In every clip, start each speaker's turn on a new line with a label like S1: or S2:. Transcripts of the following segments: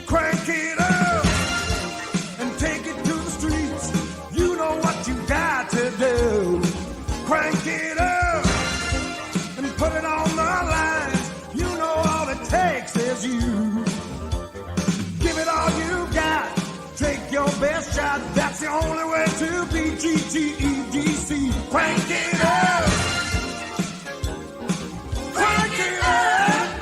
S1: Crank it up and take it to the streets. You know what you got to do. Crank it up and put it on the lines. You know all it takes is you. Give it all you got. Take your best shot. That's the only way to be GTEDC. Crank it up. Crank it up.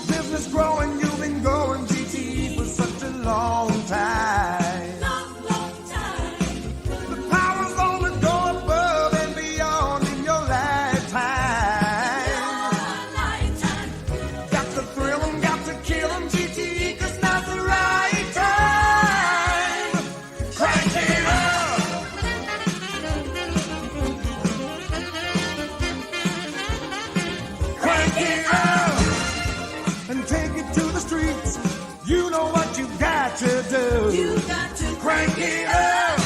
S1: Business growing, you've been going GTE for such a long time.
S2: Long time.
S1: The power's gonna go above and beyond in your lifetime.
S2: Lifetime.
S1: Got to thrill 'em, got to kill 'em, GTE, 'cause now's the right time. Crank it up. Crank it up and take it to the streets. You know what you got to do.
S2: You got to
S1: Crank it up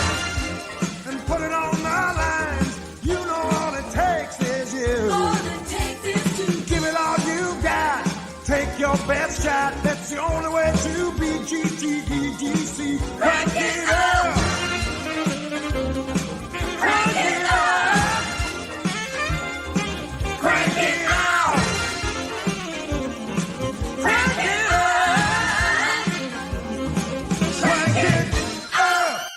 S1: and put it on the lines. You know all it takes is you.
S2: all it takes is to
S1: Give it all you got. Take your best shot. That's the only way to be GTEDC. Crank it up. Crank it up. Crank it out. Crank it up. Crank it up.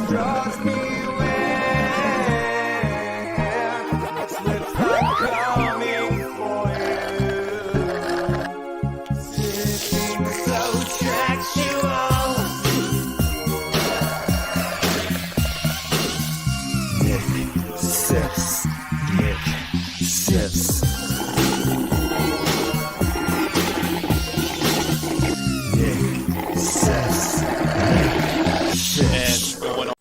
S1: Draws me where slips are coming for you. Sitting so sexual. Nick sips. Nick sips. Nick sips.
S3: And going on.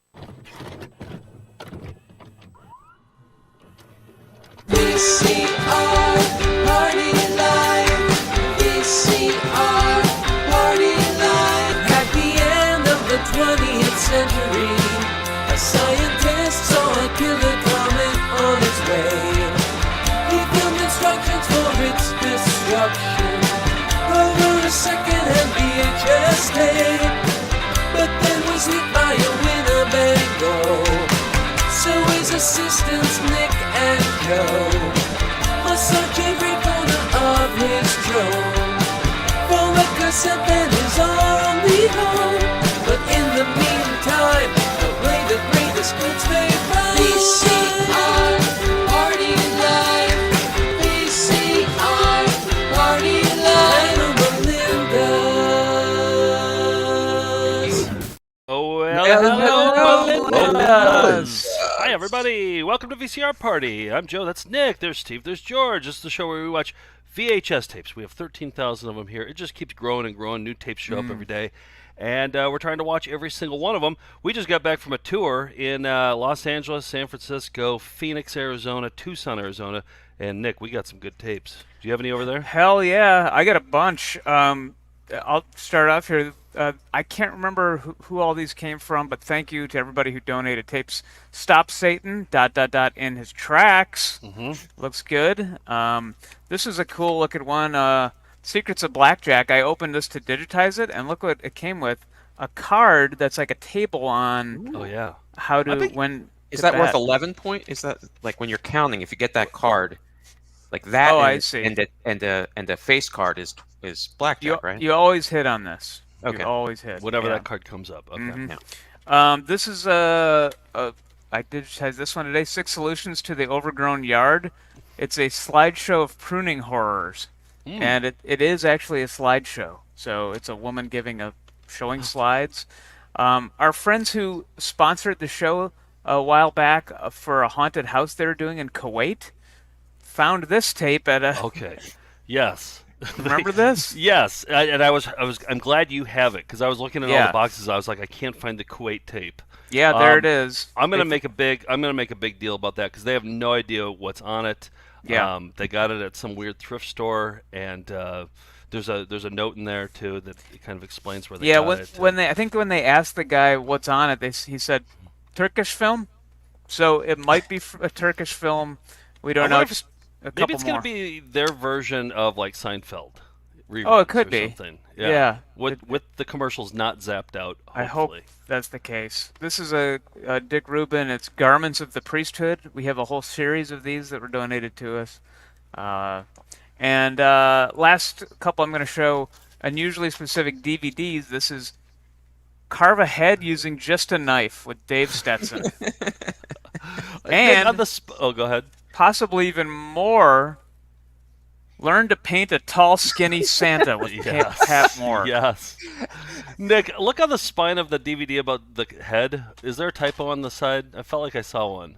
S2: VCR Party Live. VCR Party Live. At the end of the 20th century, a scientist saw a killer comet on its way. He filmed instructions for its destruction over a second-hand VHS tape, but then was hit by a Winnebago. So his assistants Nick and Joe must search every corner of his drone for a cassette that is our only home. But in the meantime, they'll play the greatest hits they found. VCR Party Live. VCR Party Live. Melinda's.
S3: Oh,
S4: Hello,
S3: Melinda's. Hi, everybody. Welcome to VCR Party. I'm Joe. That's Nick. There's Steve. There's George. This is the show where we watch VHS tapes. We have 13,000 of them here. It just keeps growing and growing. New tapes show up every day. And we're trying to watch every single one of them. We just got back from a tour in Los Angeles, San Francisco, Phoenix, Arizona, Tucson, Arizona. And Nick, we got some good tapes. Do you have any over there?
S4: Hell yeah, I got a bunch. I'll start off here. I can't remember who all these came from, but thank you to everybody who donated tapes. Stop Satan, ... in his tracks. Looks good. This is a cool looking one. Secrets of Blackjack. I opened this to digitize it, and look what it came with. A card that's like a table on
S3: Oh, yeah.
S4: how to,
S5: I think-
S4: when
S5: Is
S4: to
S5: that worth
S4: bet.
S5: 11 point? Is that like when you're counting? If you get that card, Like that.
S4: Oh,
S5: and,
S4: I see.
S5: And the face card is blackjack, right?
S4: You always hit on this.
S5: Okay.
S4: You always hit.
S3: Whenever
S4: yeah.
S3: that card comes up. Okay.
S5: Yeah.
S4: This is I digitized this one today. 6 solutions to the overgrown yard. It's a slideshow of pruning horrors, and it is actually a slideshow. So it's a woman showing slides. Our friends who sponsored the show a while back for a haunted house they were doing in Kuwait found this tape at a.
S3: Okay. Yes.
S4: Remember this?
S3: Yes, I'm glad you have it because I was looking at all
S4: Yeah.
S3: the boxes. I was like, I can't find the Kuwait tape.
S4: Yeah, there it is.
S3: I'm gonna make a big deal about that because they have no idea what's on it.
S4: Yeah.
S3: They got it at some weird thrift store, and there's a note in there too that kind of explains where they
S4: Yeah,
S3: got it.
S4: when they asked the guy what's on it, he said Turkish film. So it might be a Turkish film. We don't know.
S3: wonder if
S4: Just a
S3: Maybe
S4: couple
S3: it's
S4: more.
S3: gonna be their version of like Seinfeld.
S4: Oh, it
S3: reruns
S4: could
S3: or
S4: be.
S3: something.
S4: Yeah.
S3: With the commercials not zapped out. Hopefully.
S4: I hope that's the case. This is a Dick Rubin. It's Garments of the Priesthood. We have a whole series of these that were donated to us. And last couple I'm going to show unusually specific DVDs. This is Carve a Head Using Just a Knife with Dave Stetson. And
S3: on the go ahead.
S4: possibly even more, Learn to Paint a Tall, Skinny Santa with Pat Moore.
S3: Yes. Nick, look on the spine of the DVD about the head. Is there a typo on the side? I felt like I saw one.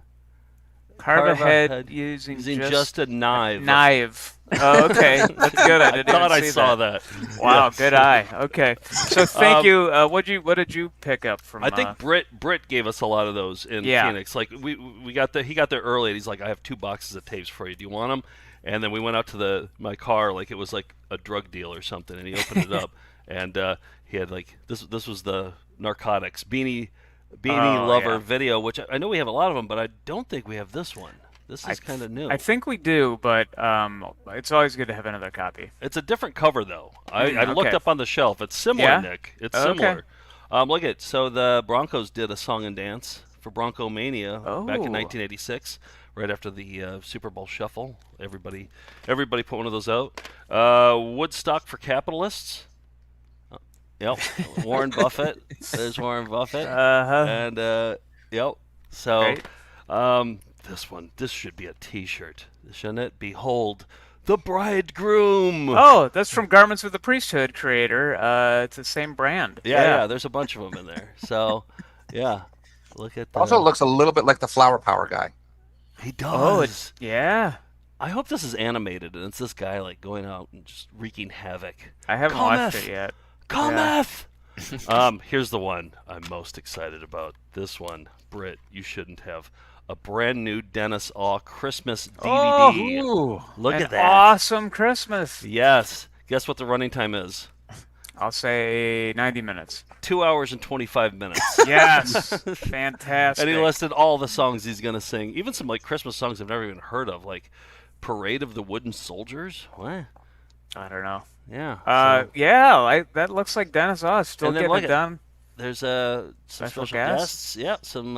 S4: Carve a head using
S3: just a knife.
S4: Knife. Oh, okay. That's good. I didn't
S3: thought
S4: even
S3: I
S4: see
S3: saw
S4: that.
S3: that.
S4: Wow,
S3: Yes.
S4: good eye. Okay. So thank you. What did you pick up from?
S3: I think Britt gave us a lot of those in Phoenix. Like he got there early, and he's like, I have 2 boxes of tapes for you. Do you want them? And then we went out to my car like it was like a drug deal or something, and he opened it up, and he had like this was the Narcotics Beanie Lover video, which I know we have a lot of them, but I don't think we have this one. This is kind of new.
S4: I think we do, but it's always good to have another copy.
S3: It's a different cover though. I looked
S4: okay.
S3: up on the shelf. It's similar,
S4: Yeah?
S3: Nick. It's
S4: Okay.
S3: similar. Look at so the Broncos did a song and dance for Bronco Mania back in 1986, right after the Super Bowl Shuffle. Everybody put one of those out. Woodstock for Capitalists. Yep, Warren Buffett. There's Warren Buffett. And yep. So, this should be a T-shirt, shouldn't it? Behold, the bridegroom.
S4: Oh, that's from Garments of the Priesthood creator. It's the same brand.
S3: Yeah. There's a bunch of them in there. So, yeah. Look at that.
S6: Also looks a little bit like the Flower Power guy.
S3: He does.
S4: Oh, yeah.
S3: I hope this is animated and it's this guy like going out and just wreaking havoc.
S4: I haven't watched it yet.
S3: Cometh. Here's the one I'm most excited about. This one, Britt, you shouldn't have. A brand new Dennis Awe Christmas DVD.
S4: Oh,
S3: Look
S4: an
S3: at that.
S4: awesome Christmas.
S3: Yes. Guess what the running time is?
S4: I'll say 90 minutes.
S3: 2 hours and 25 minutes.
S4: Yes. Fantastic.
S3: And he listed all the songs he's going to sing. Even some like Christmas songs I've never even heard of, like Parade of the Wooden Soldiers. What?
S4: I don't know.
S3: Yeah.
S4: That looks like Dennis Oz still
S3: And then
S4: getting
S3: look
S4: it
S3: at-
S4: done.
S3: There's some
S4: Special
S3: special
S4: guests?
S3: guests. Yeah, some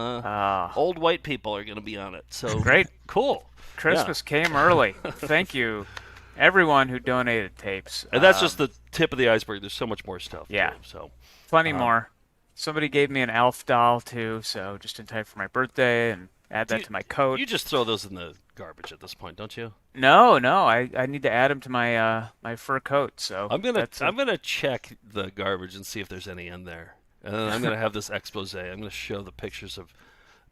S3: old white people are going to be on it. So
S4: Great.
S3: Cool.
S4: Christmas came early. Thank you, everyone who donated tapes.
S3: And that's just the tip of the iceberg. There's so much more stuff.
S4: Yeah.
S3: too, so
S4: Plenty more. Somebody gave me an Elf doll too, so just in time for my birthday, and add that to my coat.
S3: you just throw those in the garbage at this point, don't you?
S4: No, I need to add them to my my fur coat. So
S3: I'm gonna check the garbage and see if there's any in there, and then I'm gonna have this expose. I'm gonna show the pictures of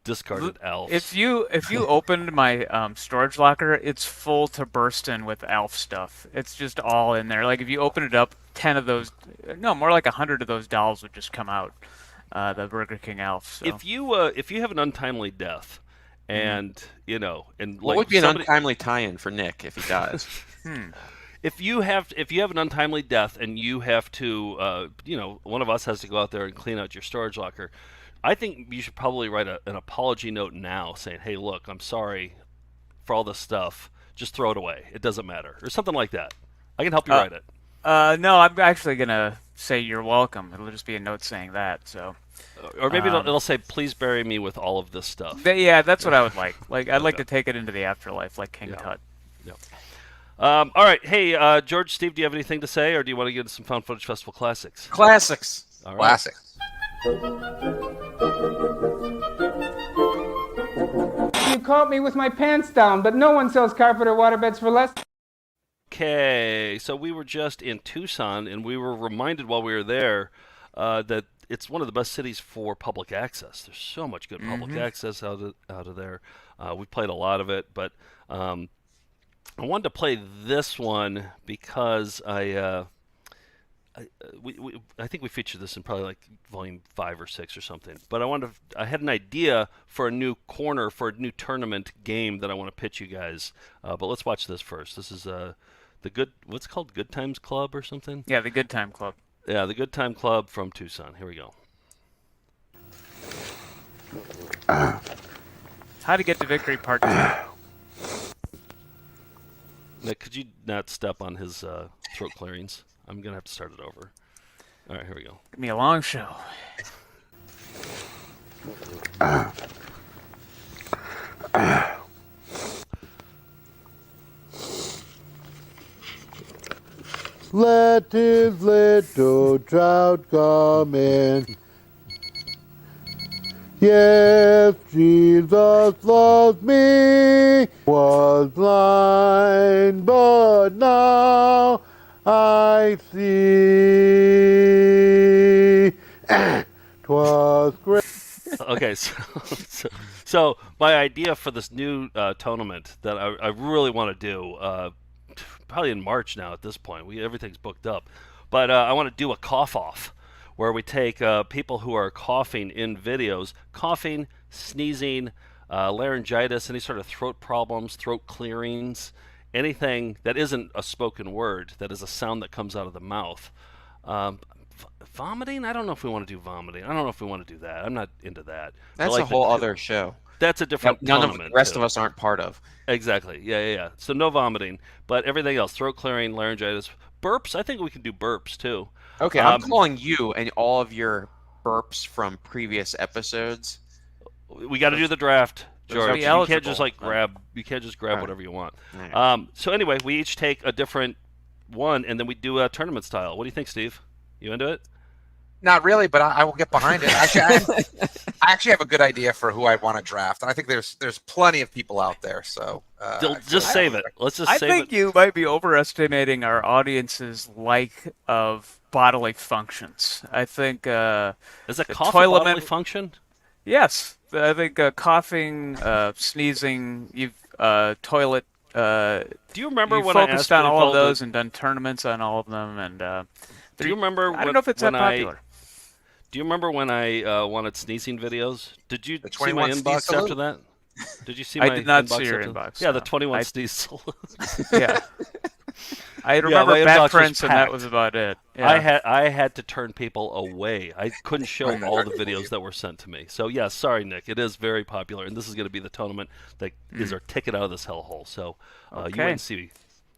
S3: discarded elves.
S4: If you opened my storage locker, it's full to bursting with elf stuff. It's just all in there. Like if you open it up, 10 of those, no, more like 100 of those dolls would just come out. The Burger King elf. So.
S3: If you have an untimely death, and and
S5: What
S3: like
S5: would be an
S3: somebody-
S5: untimely tie-in for Nick if he dies?
S3: If you have an untimely death and you have to, one of us has to go out there and clean out your storage locker, I think you should probably write an apology note now saying, hey, look, I'm sorry for all this stuff. Just throw it away. It doesn't matter. Or something like that. I can help you write it.
S4: No, I'm actually going to say you're welcome. It'll just be a note saying that. So.
S3: Or maybe it'll say, please bury me with all of this stuff.
S4: Yeah, that's what I would like. I'd like to take it into the afterlife like King Tut.
S3: Yep. All right. Hey, George, Steve, do you have anything to say, or do you want to get into some Found Footage Festival classics?
S5: Classics.
S3: All right.
S6: Classic.
S7: You caught me with my pants down, but no one sells carpet or waterbeds for less.
S3: Okay, so we were just in Tucson, and we were reminded while we were there that it's one of the best cities for public access. There's so much good public access out of there. We played a lot of it, but I wanted to play this one because I think we featured this in probably like volume 5 or 6 or something. But I had an idea for a new corner for a new tournament game that I want to pitch you guys. But let's watch this first. This is what's it called, Good Times Club or something?
S4: Yeah, the Good Time Club.
S3: Yeah, the Good Time Club from Tucson. Here we go.
S4: How to Get to Victory Part 2.
S3: Nick, could you not step on his throat clearings? I'm going to have to start it over. All right, here we go.
S4: Give me a long show.
S8: Let his little trout come in. Yes, Jesus loves me. Was blind, but now I see. 'Twas great.
S3: Okay, so my idea for this new tournament that I really want to do, probably in March now at this point, everything's booked up, but I want to do a cough-off, where we take people who are coughing in videos, coughing, sneezing, laryngitis, any sort of throat problems, throat clearings, anything that isn't a spoken word, that is a sound that comes out of the mouth. Vomiting? I don't know if we want to do vomiting. I don't know if we want to do that. I'm not into that.
S5: That's
S3: like
S5: a whole other show.
S3: That's a different
S5: None of
S3: tournament,
S5: the rest
S3: too.
S5: of us aren't part of.
S3: Exactly. Yeah. So no vomiting, but everything else: throat clearing, laryngitis, burps. I think we can do burps too.
S5: Okay, I'm calling you and all of your burps from previous episodes.
S3: We got to do the draft, George.
S4: be
S3: You can't
S4: eligible.
S3: just grab. You can't just grab
S5: All right.
S3: whatever you want.
S5: All right.
S3: So anyway, we each take a different one, and then we do a tournament style. What do you think, Steve? You into it?
S6: Not really, but I will get behind it. Actually, I actually have a good idea for who I want to draft, and I think there's plenty of people out there. So
S3: Just save it. Let's just
S4: I
S3: save
S4: think
S3: it.
S4: you might be overestimating our audience's like of bodily functions. I think
S3: Is a
S4: the
S3: cough a
S4: toilet
S3: bodily
S4: man-
S3: function?
S4: yes. I think coughing, sneezing, toilet.
S3: Do you remember
S4: You've
S3: when I
S4: focused
S3: asked
S4: on all of
S3: people
S4: those
S3: to-
S4: and done tournaments on all of them, and
S3: Do you remember?
S4: I don't know if it's that popular.
S3: Do you remember when I wanted sneezing videos? Did you
S6: The
S3: see my
S6: 21 sneeze
S3: inbox
S6: salute?
S3: after that? Did you see
S4: I
S3: my
S4: did not
S3: inbox
S4: see your
S3: after-
S4: inbox,
S3: Yeah, the
S4: no.
S3: 21
S4: I-
S3: sneeze salute.
S4: Yeah. I
S3: my
S4: remember
S3: inbox
S4: bad
S3: was
S4: prints, and that
S3: packed.
S4: was about it. Yeah.
S3: I had to turn people away. I couldn't show all the videos that were sent to me. So yeah, sorry, Nick. It is very popular, and this is going to be the tournament that is our ticket out of this hellhole. So you wait
S4: Okay.
S3: and see.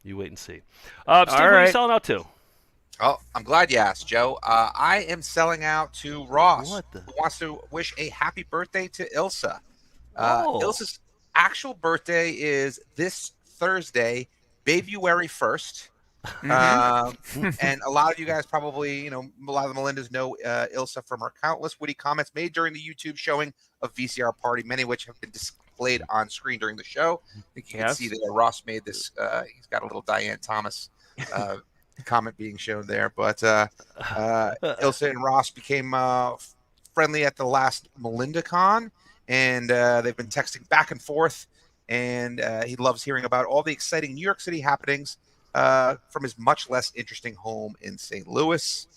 S3: You wait and see. Steve, what are you
S4: right.
S3: selling out to?
S6: Oh, I'm glad you asked, Joe. I am selling out to Ross,
S3: What the-
S6: who wants to wish a happy birthday to Ilsa.
S3: Oh.
S6: Ilsa's actual birthday is this Thursday, February 1st. And a lot of you guys probably, a lot of the Melindas know Ilsa from her countless witty comments made during the YouTube showing of VCR Party, many of which have been displayed on screen during the show. I think you can
S4: Yes.
S6: see that Ross made this. He's got a little Diane Thomas comment being shown there. But Ilsa and Ross became friendly at the last MelindaCon, and they've been texting back and forth. And he loves hearing about all the exciting New York City happenings from his much less interesting home in St. Louis.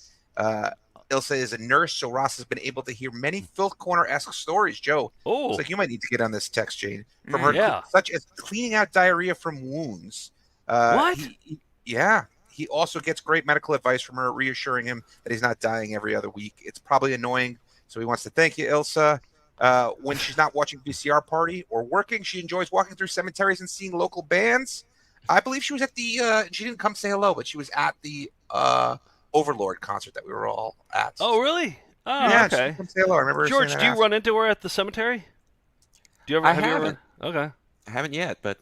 S6: Ilsa is a nurse, so Ross has been able to hear many Filth Corner-esque stories. Joe,
S3: Oh,
S6: looks like you might need to get on this text chain from her,
S3: Yeah.
S6: such as cleaning out diarrhea from wounds.
S3: What?
S6: He also gets great medical advice from her, reassuring him that he's not dying every other week. It's probably annoying, so he wants to thank you, Ilsa. When she's not watching VCR Party or working, she enjoys walking through cemeteries and seeing local bands. I believe she was at the she didn't come say hello, but she was at the Overlord concert that we were all at.
S3: Oh, really? Oh,
S6: yeah, she
S3: okay.
S6: didn't come say hello. I remember her
S3: George,
S6: saying
S3: do
S6: that
S3: you run into her at the cemetery? Do you ever?
S5: I
S3: have you ever-
S5: haven't.
S3: Okay.
S5: I haven't yet, but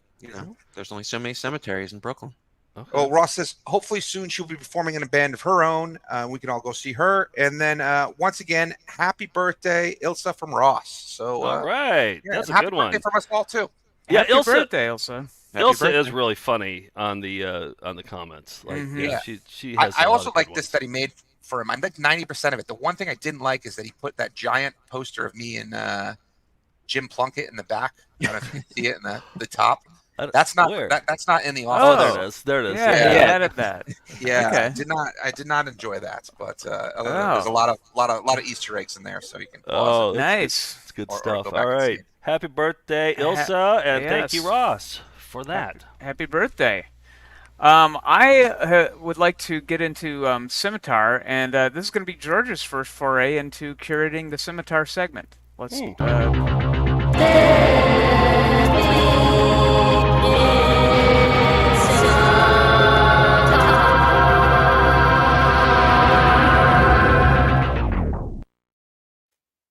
S5: there's only so many cemeteries in Brooklyn.
S3: Okay.
S6: Well, Ross says hopefully soon she'll be performing in a band of her own. We can all go see her. And then once again, happy birthday, Ilsa from Ross. So
S3: All right,
S6: yeah,
S3: that's a
S6: happy
S3: good one.
S6: birthday from us all too.
S3: Yeah,
S4: Happy
S3: Ilsa.
S4: birthday, Elsa.
S5: Happy
S3: Ilsa
S5: birthday.
S3: is really funny on the comments. Like,
S4: Mhm.
S3: yeah,
S6: Yeah.
S3: she has.
S6: I
S3: a lot
S6: also
S3: of good
S6: like this
S3: ones.
S6: that he made for him. I like 90% of it. The one thing I didn't like is that he put that giant poster of me and Jim Plunkett in the back. I don't know if you can see it in the top. That's not
S3: where?
S6: That's not in the
S3: Oh,
S6: office.
S3: there it is. There it is.
S4: Yeah,
S6: Yeah.
S4: he added that.
S6: Yeah,
S4: Okay.
S6: I did not enjoy that, but
S4: Oh.
S6: there's a lot of Easter eggs in there, so you can pause
S3: Oh,
S6: it.
S4: Nice.
S3: it's good
S6: Or
S3: stuff.
S6: go back
S3: All
S6: and see
S3: right.
S6: it.
S3: Happy birthday, Ilsa, and thank you,
S4: yes.
S3: Ross, for that.
S4: Happy birthday. I would like to get into Simitar, and this is going to be George's first foray into curating the Simitar segment. Let's.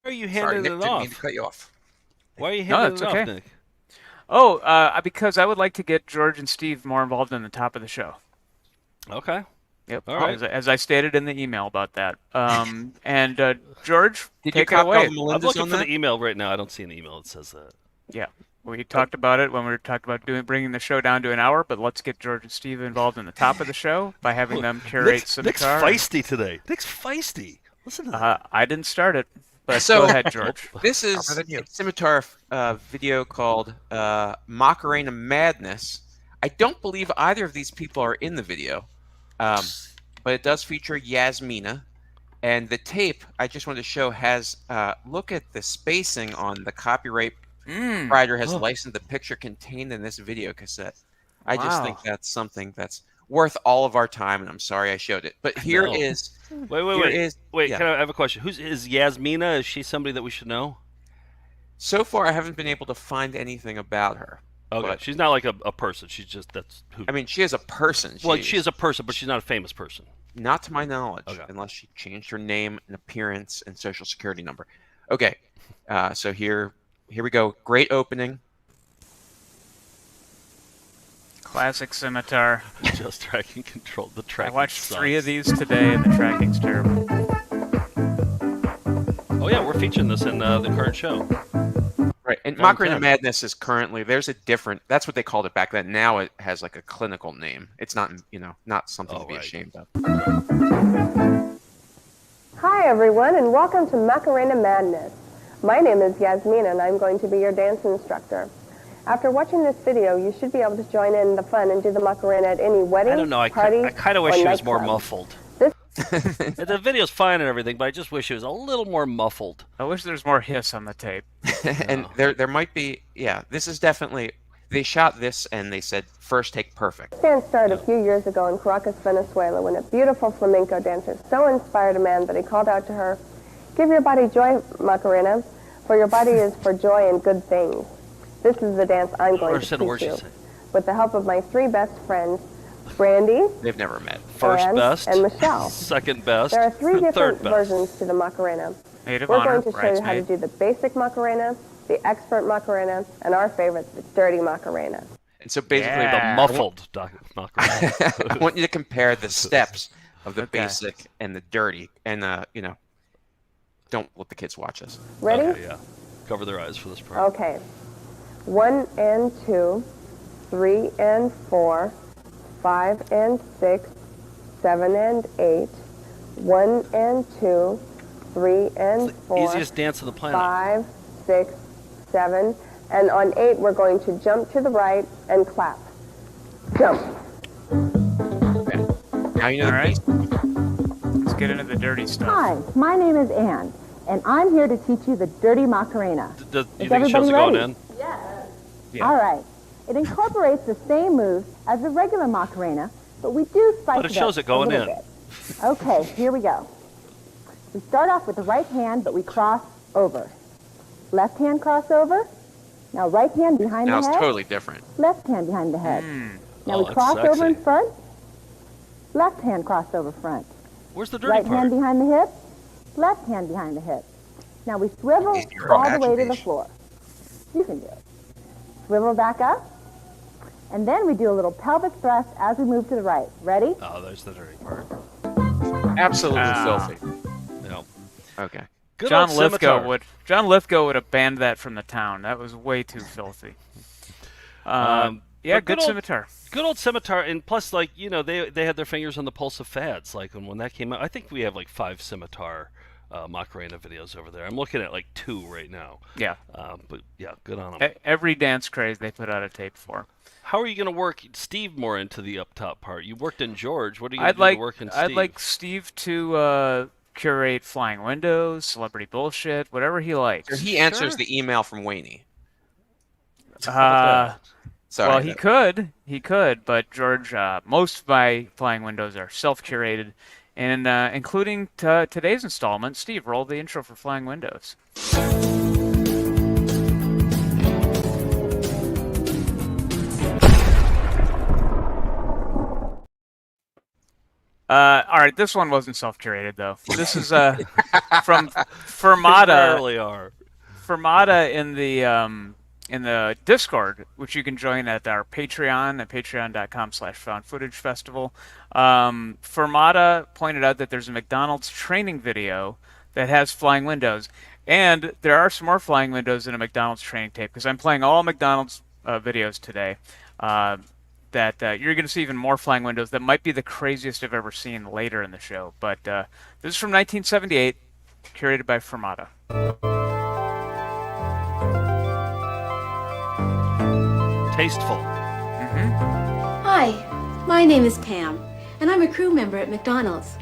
S3: Why are you
S6: Sorry,
S3: handing
S6: Nick,
S3: it
S6: didn't mean to
S3: off?
S6: cut you off.
S3: Why are you
S4: No,
S3: handing
S4: it's
S3: it off,
S4: okay.
S3: Nick?
S4: Because I would like to get George and Steve more involved in the top of the show.
S3: Okay.
S4: Yep.
S3: All right.
S4: As I stated in the email about that. And George,
S5: Did you
S4: take it
S5: copy all
S4: away.
S5: the
S3: I'm
S5: Melindas
S3: looking
S5: on
S3: for
S5: that?
S3: the email right now. I don't see an email that says that.
S4: Yeah. We talked about it when we were talking about bringing the show down to an hour, but let's get George and Steve involved in the top of the show by having them curate
S3: Nick's
S4: Simitar.
S3: feisty today. Nick's feisty. Listen to that.
S4: I didn't start it, but
S5: So-
S4: go ahead, George.
S5: This is
S6: Tougher than you.
S5: a Simitar video called Macarena Madness. I don't believe either of these people are in the video, but it does feature Yasmina. And the tape, I just wanted to show, has look at the spacing on the copyright proprietor has licensed the picture contained in this video cassette. I just think
S4: Wow.
S5: that's something that's worth all of our time, and I'm sorry I showed it. But here
S3: No.
S5: is
S3: Wait.
S5: yeah.
S3: Can I have a question? Is Yasmina? Is she somebody that we should know?
S5: So far, I haven't been able to find anything about her.
S3: Okay,
S5: But-
S3: she's not like a person. She's just that's who.
S5: I mean, she is a person.
S3: Well, she is a person, but she's not a famous person.
S5: Not to my knowledge,
S3: Okay.
S5: unless she changed her name and appearance and social security number. Okay, so here we go. Great opening.
S4: Classic Simitar.
S3: Just tracking control. The track.
S4: I watched 3 of these today, and the tracking's terrible.
S3: Oh yeah, we're featuring this in the current show.
S5: Right, and
S3: Long
S5: Macarena
S3: time.
S5: Madness is currently there's a different. That's what they called it back then. Now it has like a clinical name. It's not not something to be
S3: right.
S5: ashamed of.
S9: Hi, everyone, and welcome to Macarena Madness. My name is Yasmina, and I'm going to be your dance instructor. After watching this video, you should be able to join in the fun and do the Macarena at any wedding,
S3: I don't know.
S9: party,
S3: I kind of
S9: or
S3: wish she was more
S9: nightclub.
S3: muffled.
S9: This-
S3: The video's fine and everything, but I just wish it was a little more muffled.
S4: I wish there's more hiss on the tape.
S5: And there might be this is definitely they shot this and they said first take perfect.
S9: This dance started a few years ago in Caracas, Venezuela, when a beautiful flamenco dancer so inspired a man that he called out to her, "Give your body joy, Macarena, for your body is for joy and good things." This is the dance I'm going to
S3: Where'd
S9: teach
S3: she
S9: you.
S3: say?
S9: With the help of my 3 best friends, Brandy,
S5: They've never met.
S3: First
S9: Anne,
S3: best,
S9: and Michelle.
S3: second best,
S9: There are 3
S3: third
S9: different
S3: best.
S9: versions to the Macarena.
S4: Maid of
S9: We're
S4: honor,
S9: going to show you how to
S4: bridesmaid.
S9: do the basic Macarena, the expert Macarena, and our favorite, the dirty Macarena.
S5: And so basically
S4: Yeah.
S3: The muffled Macarena.
S5: I want you to compare the steps of the
S4: Okay.
S5: basic and the dirty, and don't let the kids watch us.
S9: Ready?
S3: Okay, yeah. Cover their eyes for this part.
S9: Okay. 1 and 2, 3 and 4, 5 and 6, 7 and 8, 1 and 2, 3 and
S3: It's the
S9: 4,
S3: easiest dance on the planet.
S9: 5, 6, 7, and on 8 we're going to jump to the right and clap. Jump.
S5: Now you know
S4: All
S5: the
S4: right.
S5: basic.
S4: Let's get into the dirty stuff.
S10: Hi, my name is Anne, and I'm here to teach you the dirty Macarena.
S3: Do you
S10: Is
S3: think it shows
S10: everybody
S3: it going
S10: ready?
S3: in?
S4: Yeah.
S10: All right. It incorporates the same moves as the regular Macarena, but we do spice
S3: But it
S10: it
S3: shows
S10: up
S3: it going
S10: a little
S3: in.
S10: bit. Okay, here we go. We start off with the right hand, but we cross over. Left hand cross over. Now right hand behind
S5: Now
S10: the
S5: it's
S10: head.
S5: totally different.
S10: Left hand behind the head. Now
S3: Oh,
S10: we
S3: that's
S10: cross over in
S3: sexy.
S10: front. Left hand cross over front.
S3: Where's the dirty
S10: Right
S3: part?
S10: hand behind the hip, left hand behind the hip. Now we swivel
S6: In your
S10: all the way to the
S6: imagination.
S10: floor. You can do it. Swivel back up, And then we do a little pelvic thrust as we move to the right. Ready?
S3: Oh, there's the dirty part.
S5: Absolutely filthy.
S3: No.
S5: Okay.
S3: Good
S4: John
S3: old
S4: Lithgow
S3: Simitar.
S4: would have banned that from the town. That was way too filthy. Yeah,
S3: but
S4: good
S3: old-
S4: Scimitar.
S3: Good old Simitar, and plus, like, you know, they had their fingers on the pulse of fads. Like when that came out, I think we have like 5 Simitar Macarena videos over there. I'm looking at like 2 right now.
S4: Yeah.
S3: But yeah, good on them.
S4: Every dance craze they put out a tape for.
S3: How are you going to work Steve more into the up top part? You worked in George. What are you going
S4: I'd
S3: to do
S4: like
S3: to work in Steve?
S4: I'd like Steve to curate Flying Windows, Celebrity Bullshit, whatever he likes.
S5: He answers the email from Wayne.
S4: Uh,
S5: Sorry.
S4: well, he could, but George, most of my Flying Windows are self-curated, and including today's installment. Steve, roll the intro for Flying Windows. All right, this one wasn't self-curated though. This is from Fermata.
S3: Rarely are.
S4: Fermata in the Discord, which you can join at our Patreon at patreon.com/foundfootagefestival. Fermata pointed out that there's a McDonald's training video that has flying windows, and there are some more flying windows in a McDonald's training tape because I'm playing all McDonald's videos today. That you're going to see even more flying windows that might be the craziest I've ever seen later in the show. But this is from 1978, curated by Fermata.
S3: Tasteful.
S11: Hi, my name is Pam, and I'm a crew member at McDonald's.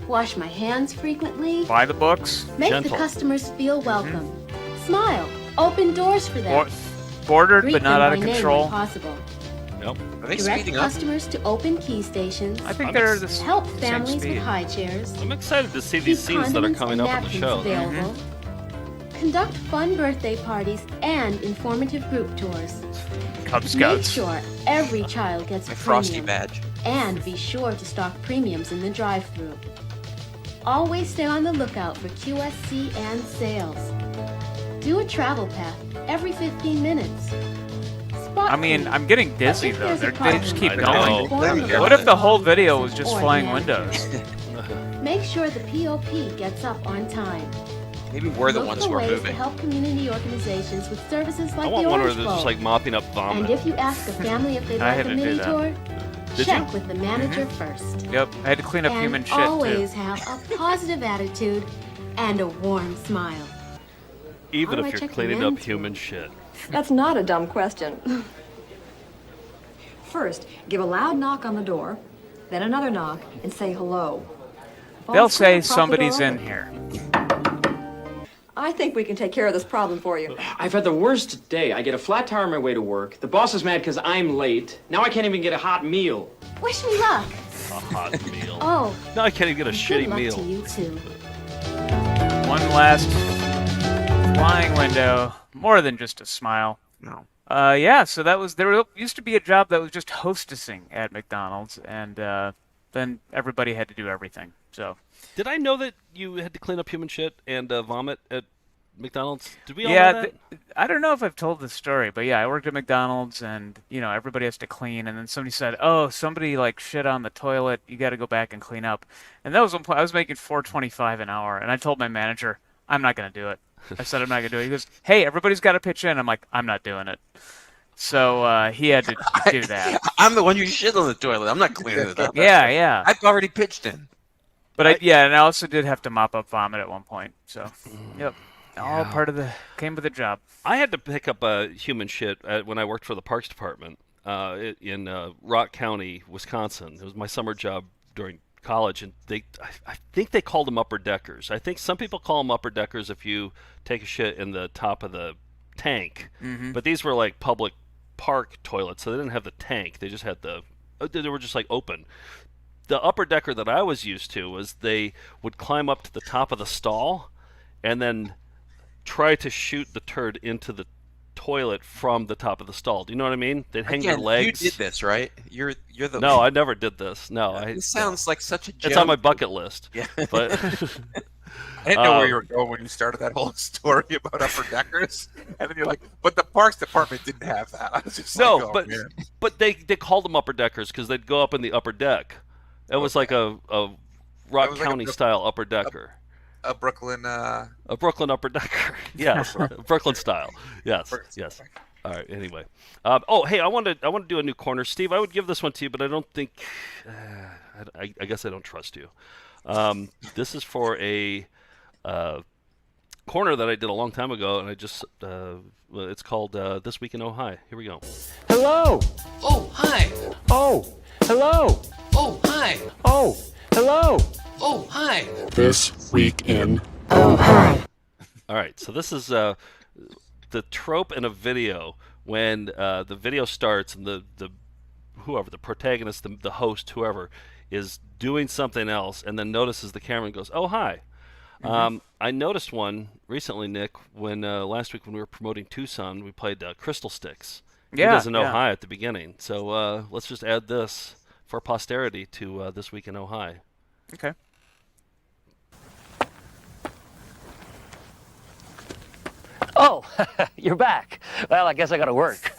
S11: Wash my hands frequently.
S4: Buy the books.
S11: Make
S3: Gentle.
S11: the customers feel welcome. Smile. Open doors for them.
S4: Bordered
S11: Greet
S4: but not
S11: them
S4: out
S11: by
S4: of
S11: name
S4: control.
S11: when possible.
S3: Nope.
S5: Are they
S11: Direct
S5: speeding up?
S11: customers to open key stations.
S4: I think they're the
S11: Help
S4: same
S11: families with
S4: speed.
S11: high chairs.
S3: I'm excited to see
S11: Keep
S3: these scenes that are
S11: condiments
S3: coming
S11: and
S3: up in the
S11: napkins
S3: show.
S11: available. Conduct fun birthday parties and informative group tours.
S4: Cub
S11: Make
S4: Scouts.
S11: sure every child gets a
S5: My frosty
S11: premium.
S5: badge.
S11: And be sure to stock premiums in the drive-thru. Always stay on the lookout for QSC and sales. Do a travel path every 15 minutes. Spot
S4: I mean,
S11: clean.
S4: I'm getting dizzy
S11: If
S4: though.
S11: there's a
S4: They
S11: problem,
S4: just keep
S3: I
S4: going.
S3: know.
S11: inform the
S4: What if the whole video was just
S11: Or
S4: flying
S11: the
S4: windows?
S11: Make sure the POP gets up on time.
S5: Maybe we're the
S11: Look
S5: ones
S11: for
S5: who are
S11: ways to
S5: moving.
S11: help community organizations with services
S3: I
S11: like
S3: want
S11: the
S3: one where
S11: Orange
S3: there's
S11: Bowl.
S3: just like mopping up
S11: And
S3: vomit.
S11: if you ask a family if they'd
S4: I
S11: like
S4: had
S11: a
S4: to do
S11: mini
S4: that.
S11: tour,
S3: Did
S11: check
S3: you?
S11: with the manager first.
S4: Yep, I had to clean up
S11: And
S4: human shit
S11: always
S4: too.
S11: have a positive attitude and a warm smile.
S3: Even
S11: How do
S3: if
S11: I
S3: you're
S11: check the
S3: cleaning up
S11: men's
S3: human shit.
S12: That's not a dumb question. First, give a loud knock on the door, then another knock, and say hello. If all
S4: They'll
S12: clear,
S4: say
S12: prop the
S4: somebody's
S12: door
S4: in
S12: open.
S4: here.
S12: I think we can take care of this problem for you.
S13: I've had the worst day. I get a flat tire on my way to work. The boss is mad because I'm late. Now I can't even get a hot meal.
S11: Wish me luck.
S3: A hot meal.
S11: Oh,
S3: No, I can't even get a
S11: good
S3: shitty
S11: luck
S3: meal.
S11: to you too.
S4: One last flying window. More than just a smile.
S5: No.
S4: Yeah, so that was there used to be a job that was just hostessing at McDonald's, and then everybody had to do everything. So
S3: Did I know that you had to clean up human shit and vomit at McDonald's? Did we all know
S4: yeah,
S3: that?
S4: I don't know if I've told this story, but yeah, I worked at McDonald's, and everybody has to clean, and then somebody said, "Oh, somebody like shit on the toilet. You got to go back and clean up." And that was one point I was making $4.25 an hour, and I told my manager, "I'm not gonna do it." I said, "I'm not gonna do it." He goes, "Hey, everybody's got to pitch in." I'm like, "I'm not doing it." So he had to do that.
S5: I'm the one who shit on the toilet. I'm not cleaning it up.
S4: Yeah.
S5: I've already pitched in.
S4: But and I also did have to mop up vomit at one point. So, yep, all part of came with the job.
S3: I had to pick up human shit when I worked for the Parks Department in Rock County, Wisconsin. It was my summer job during college, and I think they called them upper deckers. I think some people call them upper deckers if you take a shit in the top of the tank, but these were like public park toilets, so they didn't have the tank. They just had they were just like open. The upper decker that I was used to was they would climb up to the top of the stall and then try to shoot the turd into the toilet from the top of the stall. Do you know what I mean? They'd hang their
S5: Again,
S3: legs.
S5: you did this, right? You're the.
S3: No, I never did this. No,
S5: This sounds like such a joke.
S3: it's on my bucket list.
S5: Yeah.
S3: But
S6: I didn't know where you were going when you started that whole story about upper deckers, and then you're like, "But the Parks Department didn't have that." I was just
S3: No,
S6: like, "Oh, man."
S3: but they called them upper deckers because they'd go up in the upper deck. It was like a Rock County style upper decker.
S6: A Brooklyn.
S3: A Brooklyn upper decker. Yes, Brooklyn style. Yes, yes. All right. Anyway, hey, I want to do a new corner, Steve. I would give this one to you, but I don't think. I guess I don't trust you. This is for a corner that I did a long time ago, and I just it's called This Week in Ohio. Here we go.
S2: Hello. Oh, hi. Oh, hello. Oh, hi. Oh, hello. Oh, hi.
S3: This Week in Ohio. All right, so this is the trope in a video when the video starts and the whoever, the protagonist, the host, whoever, is doing something else and then notices the camera and goes, "Oh, hi." I noticed one recently, Nick, when last week when we were promoting Tucson, we played Crystal Sticks.
S4: Yeah,
S3: He doesn't know hi at the beginning. So let's just add this for posterity to This Week in Ohio.
S4: Okay.
S14: Oh, you're back. Well, I guess I got to work.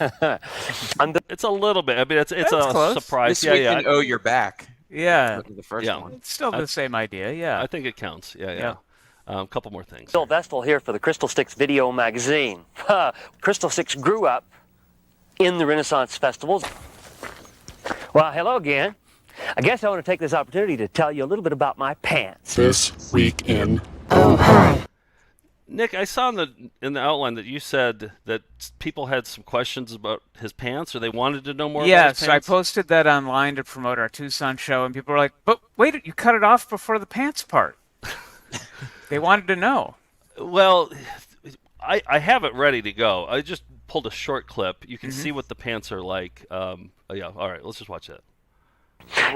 S3: It's a little bit. I mean, it's a
S4: close.
S3: surprise.
S5: This week in Oh, You're Back.
S4: Yeah.
S5: The first one.
S4: It's still the same idea, yeah.
S3: I think it counts. Yeah. A couple more things.
S14: Bill Vestal here for the Crystal Sticks Video Magazine. Crystal Sticks grew up in the Renaissance festivals. Well, hello again. I guess I want to take this opportunity to tell you a little bit about my pants.
S3: This Week in Ohio. Nick, I saw in the outline that you said that people had some questions about his pants, or they wanted to know more about his pants.
S4: Yes, I posted that online to promote our Tucson show, and people were like, "But wait, you cut it off before the pants part." They wanted to know.
S3: Well, I have it ready to go. I just pulled a short clip. You can see what the pants are like. Yeah, all right, let's just watch it.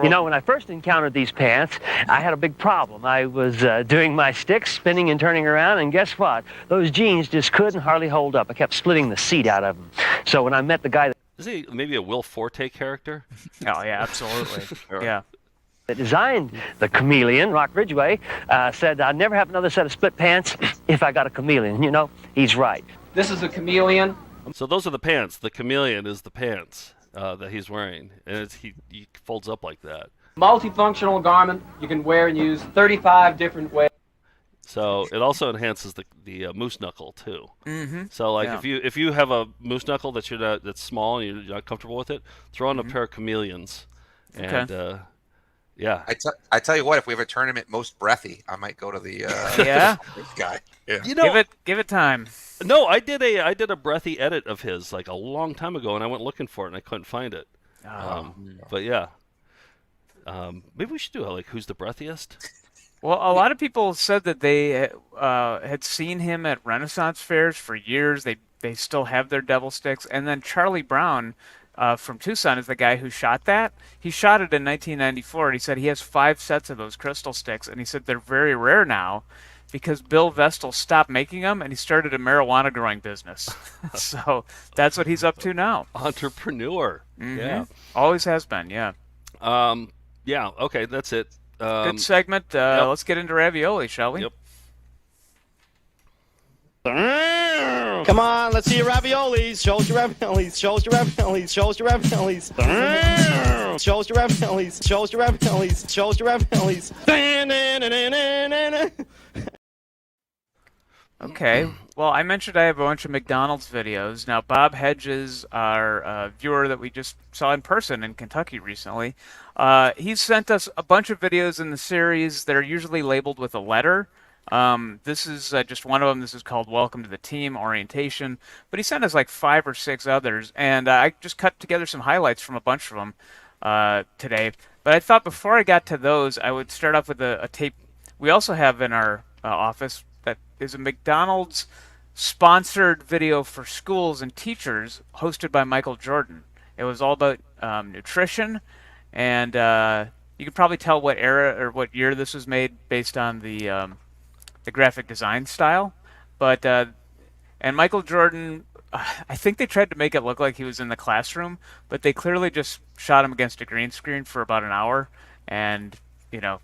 S14: You know, when I first encountered these pants, I had a big problem. I was doing my sticks, spinning and turning around, and guess what? Those jeans just couldn't hardly hold up. I kept splitting the seat out of them. So when I met the guy
S3: Is he maybe a Will Forte character?
S4: Oh, yeah, absolutely. Yeah.
S14: that designed the chameleon, Rock Ridgway, said I'd never have another set of split pants if I got a chameleon. You know, he's right.
S13: This is a chameleon.
S3: So those are the pants. The chameleon is the pants that he's wearing, and he folds up like that.
S13: Multifunctional garment you can wear and use 35 different ways.
S3: So it also enhances the moose knuckle too.
S4: Mm-hmm.
S3: So like if you have a moose knuckle that's small and you're not comfortable with it, throw on a pair of chameleons, and yeah.
S6: I tell you what, if we have a tournament most breathy, I might go to the this guy. Yeah.
S3: You know,
S4: give it time.
S3: No, I did a breathy edit of his like a long time ago, and I went looking for it and I couldn't find it. But yeah, maybe we should do like who's the breathiest.
S4: Well, a lot of people said that they had seen him at Renaissance fairs for years. They still have their devil sticks, and then Charlie Brown from Tucson is the guy who shot that. He shot it in 1994, and he said he has 5 sets of those crystal sticks, and he said they're very rare now because Bill Vestal stopped making them, and he started a marijuana growing business. So that's what he's up to now.
S3: Entrepreneur.
S4: Mm-hmm.
S3: Yeah.
S4: Always has been, yeah.
S3: Yeah, okay, that's it.
S4: Good segment. Let's get into ravioli, shall we?
S3: Yep.
S15: Come on, let's see your raviolis. Show us your raviolis. Show us your raviolis. Show us your raviolis. Show us your raviolis. Show us your raviolis. Show us your raviolis.
S4: Okay. Well, I mentioned I have a bunch of McDonald's videos. Now, Bob Hedges, our viewer that we just saw in person in Kentucky recently, he sent us a bunch of videos in the series that are usually labeled with a letter. This is just one of them. This is called Welcome to the Team Orientation. But he sent us like 5 or 6 others, and I just cut together some highlights from a bunch of them today. But I thought before I got to those, I would start off with a tape we also have in our office that is a McDonald's sponsored video for schools and teachers hosted by Michael Jordan. It was all about nutrition, and you can probably tell what era or what year this was made based on the graphic design style. But and Michael Jordan, I think they tried to make it look like he was in the classroom, but they clearly just shot him against a green screen for about an hour, and you know,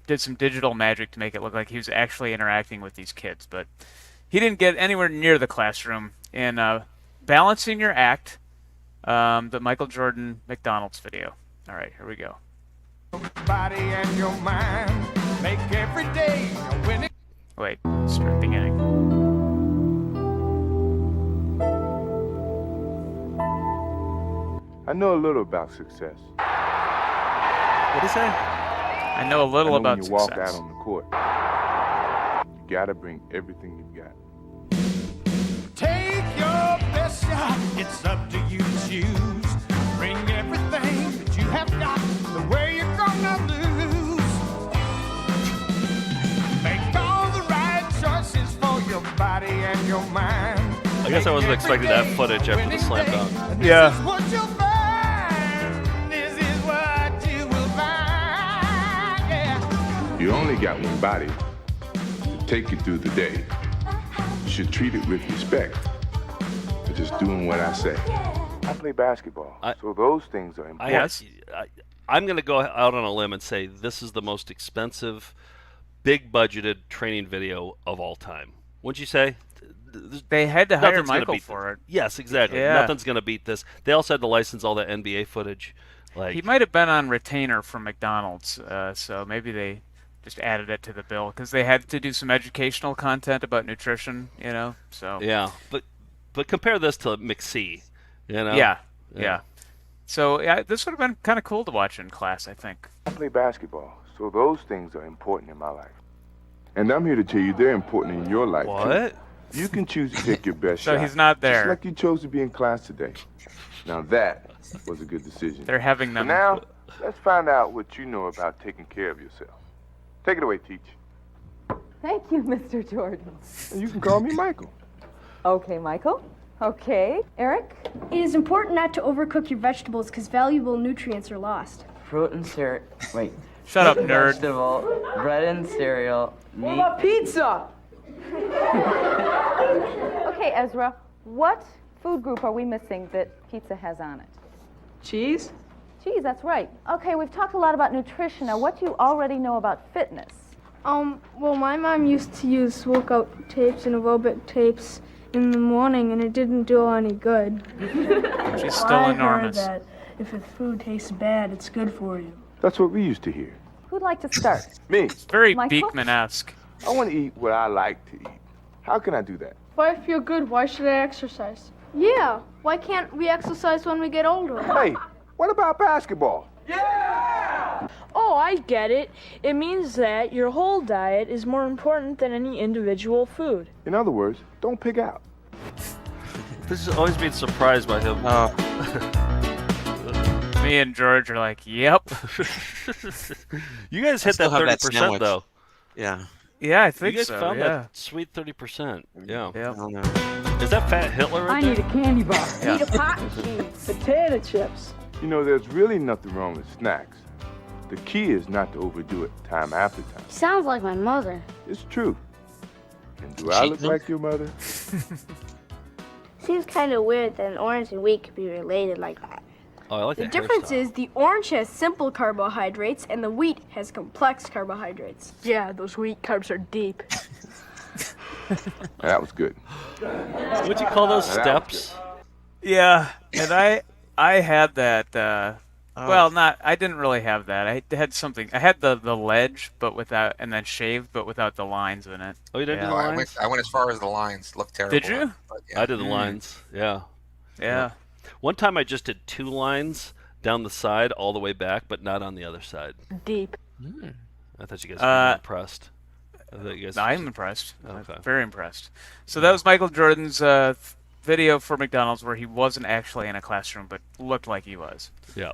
S4: did some digital magic to make it look like he was actually interacting with these kids. But he didn't get anywhere near the classroom in Balancing Your Act, the Michael Jordan McDonald's video. All right, here we go.
S1: Body and your mind make every day a winning.
S4: Wait, start beginning.
S16: I know a little about success.
S3: What is that?
S4: I know a little
S16: I know
S4: about
S16: when you
S4: success.
S16: walk out on the court, you gotta bring everything you've got.
S1: Take your best shot. It's up to you to choose. Bring everything that you have got. The way you're gonna lose. Make all the right choices for your body and your mind.
S3: I guess I wasn't expecting that footage after the slam dunk.
S4: Yeah.
S1: This is what you'll find. This is what you will find. Yeah.
S16: You only got one body to take you through the day. You should treat it with respect for just doing what I say. I play basketball, so those things are important.
S3: I'm going to go out on a limb and say this is the most expensive, big-budgeted training video of all time. Wouldn't you say?
S4: They had to hire
S3: Nothing's gonna
S4: Michael
S3: beat
S4: for it.
S3: Yes, exactly.
S4: Yeah.
S3: Nothing's going to beat this. They also had to license all that NBA footage. Like
S4: He might have been on retainer from McDonald's, so maybe they just added it to the bill because they had to do some educational content about nutrition, you know. So
S3: yeah, but compare this to McSee, you know.
S4: Yeah. So this would have been kind of cool to watch in class, I think.
S16: I play basketball, so those things are important in my life. And I'm here to tell you they're important in your life,
S3: What?
S16: too. You can choose to take your best
S4: So
S16: shot.
S4: he's not there.
S16: Just like you chose to be in class today. Now that was a good decision.
S4: They're having
S16: But
S4: them.
S16: now, let's find out what you know about taking care of yourself. Take it away, Teach.
S10: Thank you, Mr. Jordan.
S16: And you can call me Michael.
S10: Okay, Michael. Okay, Eric.
S11: It is important not to overcook your vegetables because valuable nutrients are lost.
S17: Fruit and cereal. Wait.
S4: Shut up, nerd.
S17: Vegetable, bread and cereal,
S10: What
S17: meat.
S10: about pizza? Okay, Ezra, what food group are we missing that pizza has on it?
S12: Cheese?
S10: Cheese, that's right. Okay, we've talked a lot about nutrition. Now, what do you already know about fitness?
S11: Well, my mom used to use workout tapes and aerobic tapes in the morning, and it didn't do any good.
S4: She's still enormous.
S11: that if a food tastes bad, it's good for you.
S16: That's what we used to hear.
S10: Who'd like to start?
S16: Me.
S4: Very
S10: Michael?
S4: Beekman-esque.
S16: I want to eat what I like to eat. How can I do that?
S11: If I feel good, why should I exercise? Yeah, why can't we exercise when we get older?
S16: Hey, what about basketball?
S11: Oh, I get it. It means that your whole diet is more important than any individual food.
S16: In other words, don't pick out.
S3: This has always been surprised by him.
S4: Me and George are like, yep.
S3: You guys hit that
S5: still have that
S3: 30%
S5: sandwich.
S3: though.
S5: Yeah.
S4: Yeah, I
S3: You
S4: think
S3: guys
S4: so.
S3: found
S4: Yeah.
S3: that sweet 30%. Yeah.
S4: Yeah.
S5: I don't know.
S3: Is that Fat Hitler right
S10: I
S3: there?
S10: need a candy bar.
S4: Yeah.
S10: Need a pot machine. Potato chips.
S16: You know, there's really nothing wrong with snacks. The key is not to overdo it time after time.
S11: Sounds like my mother.
S16: It's true. And do I look
S5: Cheating.
S16: like your mother?
S11: Seems kind of weird that an orange and wheat could be related like that.
S3: Oh, I like
S11: The
S3: that
S11: difference
S3: hairstyle.
S11: is the orange has simple carbohydrates and the wheat has complex carbohydrates. Yeah, those wheat carbs are deep.
S16: That was good.
S3: What'd you call those
S16: That was
S3: steps?
S4: Yeah, and I had that. Well, I didn't really have that. I had something. I had the ledge, but without, and then shaved, but without the lines in it.
S3: Oh, you didn't
S4: Yeah.
S3: do the
S6: I
S3: lines?
S6: went as far as the lines. Looked terrible.
S4: Did you?
S6: But, yeah.
S3: I did the lines. Yeah.
S4: Yeah.
S3: One time I just did 2 lines down the side all the way back, but not on the other side.
S11: Deep.
S3: I thought you guys were impressed. I thought you guys.
S4: I'm impressed.
S3: Okay.
S4: Very impressed. So that was Michael Jordan's video for McDonald's where he wasn't actually in a classroom, but looked like he was.
S3: Yeah.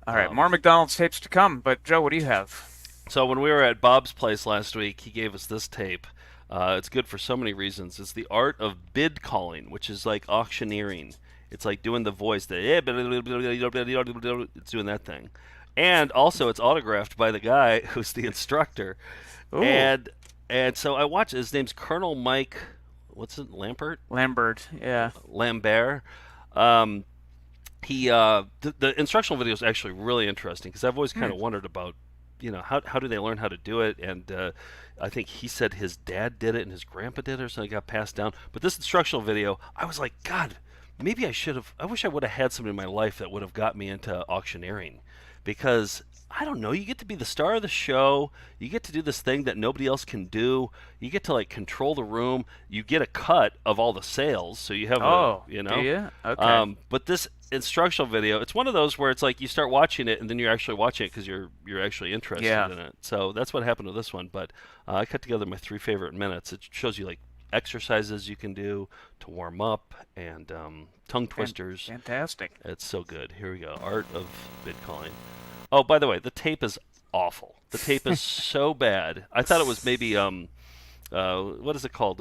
S4: All right, more McDonald's tapes to come. But Joe, what do you have?
S3: So when we were at Bob's place last week, he gave us this tape. It's good for so many reasons. It's the art of bid calling, which is like auctioneering. It's like doing the voice. It's doing that thing. And also it's autographed by the guy who's the instructor.
S4: Ooh.
S3: And so I watched, his name's Colonel Mike, what's it, Lambert,
S4: yeah.
S3: Lambert. The instructional video is actually really interesting because I've always kind of wondered about how do they learn how to do it? And I think he said his dad did it and his grandpa did it, or something got passed down. But this instructional video, I was like, God, maybe I wish I would have had somebody in my life that would have got me into auctioneering, because I don't know, you get to be the star of the show, you get to do this thing that nobody else can do, you get to like control the room, you get a cut of all the sales, so you have
S4: do you? Okay.
S3: But this instructional video, it's one of those where it's like you start watching it and then you're actually watching it because you're actually interested in it. So that's what happened with this one. But I cut together my 3 favorite minutes. It shows you like exercises you can do to warm up and tongue twisters.
S4: Fantastic.
S3: It's so good. Here we go. Art of bid calling. Oh, by the way, the tape is awful. The tape is so bad. I thought it was maybe what is it called?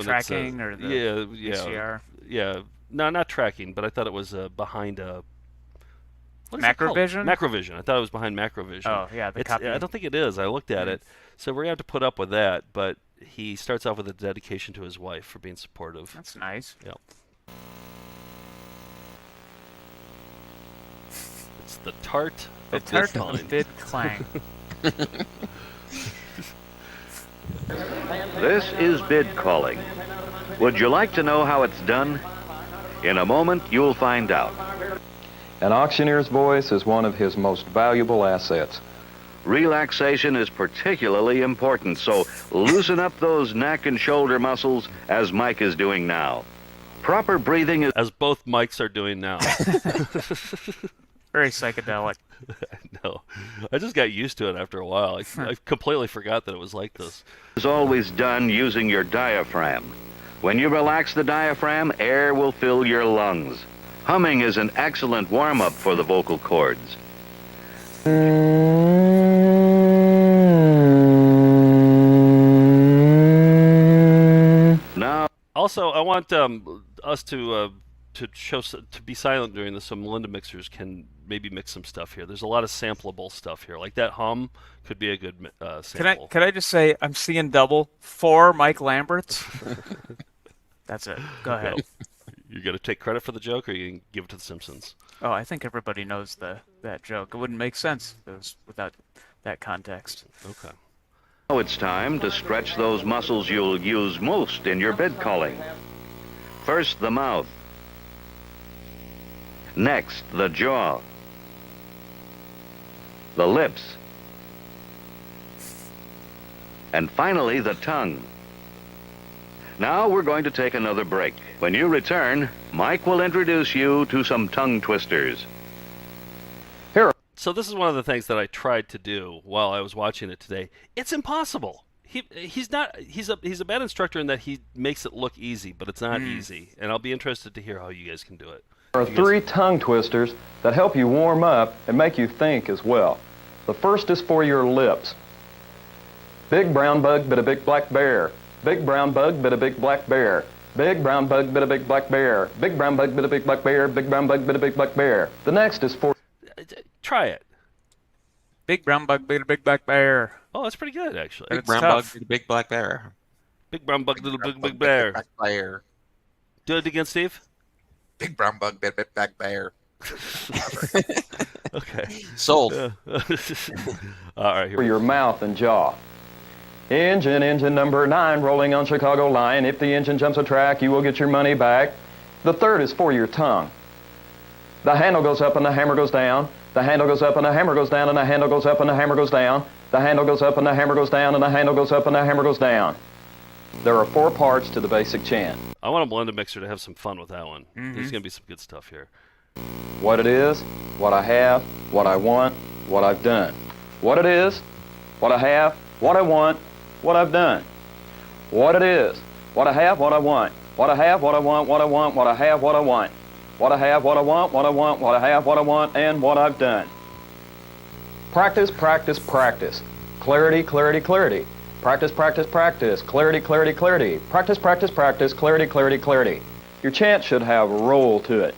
S4: Tracking or the VCR?
S3: Yeah. No, not tracking, but I thought it was behind
S4: Macrovision?
S3: Macrovision. I thought it was behind Macrovision.
S4: Oh, yeah,
S3: I don't think it is. I looked at it. So we're going to have to put up with that, but he starts off with a dedication to his wife for being supportive.
S4: That's nice.
S3: Yep. It's the tart of
S4: bid clang.
S18: This is bid calling. Would you like to know how it's done? In a moment, you'll find out.
S19: An auctioneer's voice is one of his most valuable assets.
S18: Relaxation is particularly important, so loosen up those neck and shoulder muscles as Mike is doing now. Proper breathing is...
S3: As both mics are doing now.
S4: Very psychedelic.
S3: No, I just got used to it after a while. I completely forgot that it was like this.
S18: Is always done using your diaphragm. When you relax the diaphragm, air will fill your lungs. Humming is an excellent warm-up for the vocal cords. Now,
S3: also, I want us to be silent during this, so Melinda mixers can maybe mix some stuff here. There's a lot of sampleable stuff here, like that hum could be a good sample.
S4: Can I just say I'm seeing double 4 Mike Lamberts? That's it. Go ahead.
S3: You got to take credit for the joke, or you can give it to the Simpsons?
S4: Oh, I think everybody knows that joke. It wouldn't make sense if it was without that context.
S3: Okay.
S18: Now it's time to stretch those muscles you'll use most in your bid calling. First, the mouth. Next, the jaw. The lips. And finally, the tongue. Now we're going to take another break. When you return, Mike will introduce you to some tongue twisters.
S3: So this is one of the things that I tried to do while I was watching it today. It's impossible. He's a bad instructor in that he makes it look easy, but it's not easy. And I'll be interested to hear how you guys can do it.
S19: There are 3 tongue twisters that help you warm up and make you think as well. The first is for your lips. Big brown bug bit a big black bear. Big brown bug bit a big black bear. Big brown bug bit a big black bear. Big brown bug bit a big black bear. Big brown bug bit a big black bear. The next is for...
S3: Try it.
S4: Big brown bug bit a big black bear.
S3: Oh, that's pretty good, actually.
S5: Big brown bug bit a big black bear.
S3: Big brown bug little big bear.
S6: Black bear.
S3: Do it again, Steve.
S6: Big brown bug bit a black bear.
S3: Okay.
S5: Sold.
S3: All right. Here
S19: for your mouth and jaw. Engine number 9 rolling on Chicago line. If the engine jumps a track, you will get your money back. The third is for your tongue. The handle goes up and the hammer goes down. The handle goes up and the hammer goes down, and the handle goes up and the hammer goes down. The handle goes up and the hammer goes down, and the handle goes up and the hammer goes down. There are 4 parts to the basic chant.
S3: I want a blended mixer to have some fun with that one. There's going to be some good stuff here.
S19: What it is, what I have, what I want, what I've done. What it is, what I have, what I want, what I've done. What it is, what I have, what I want. What I have, what I want, what I want, what I have, what I want. What I have, what I want, what I want, what I have, what I want, and what I've done. Practice, practice, practice. Clarity, clarity, clarity. Practice, practice, practice. Clarity, clarity, clarity. Practice, practice, practice. Clarity, clarity, clarity. Your chant should have a roll to it.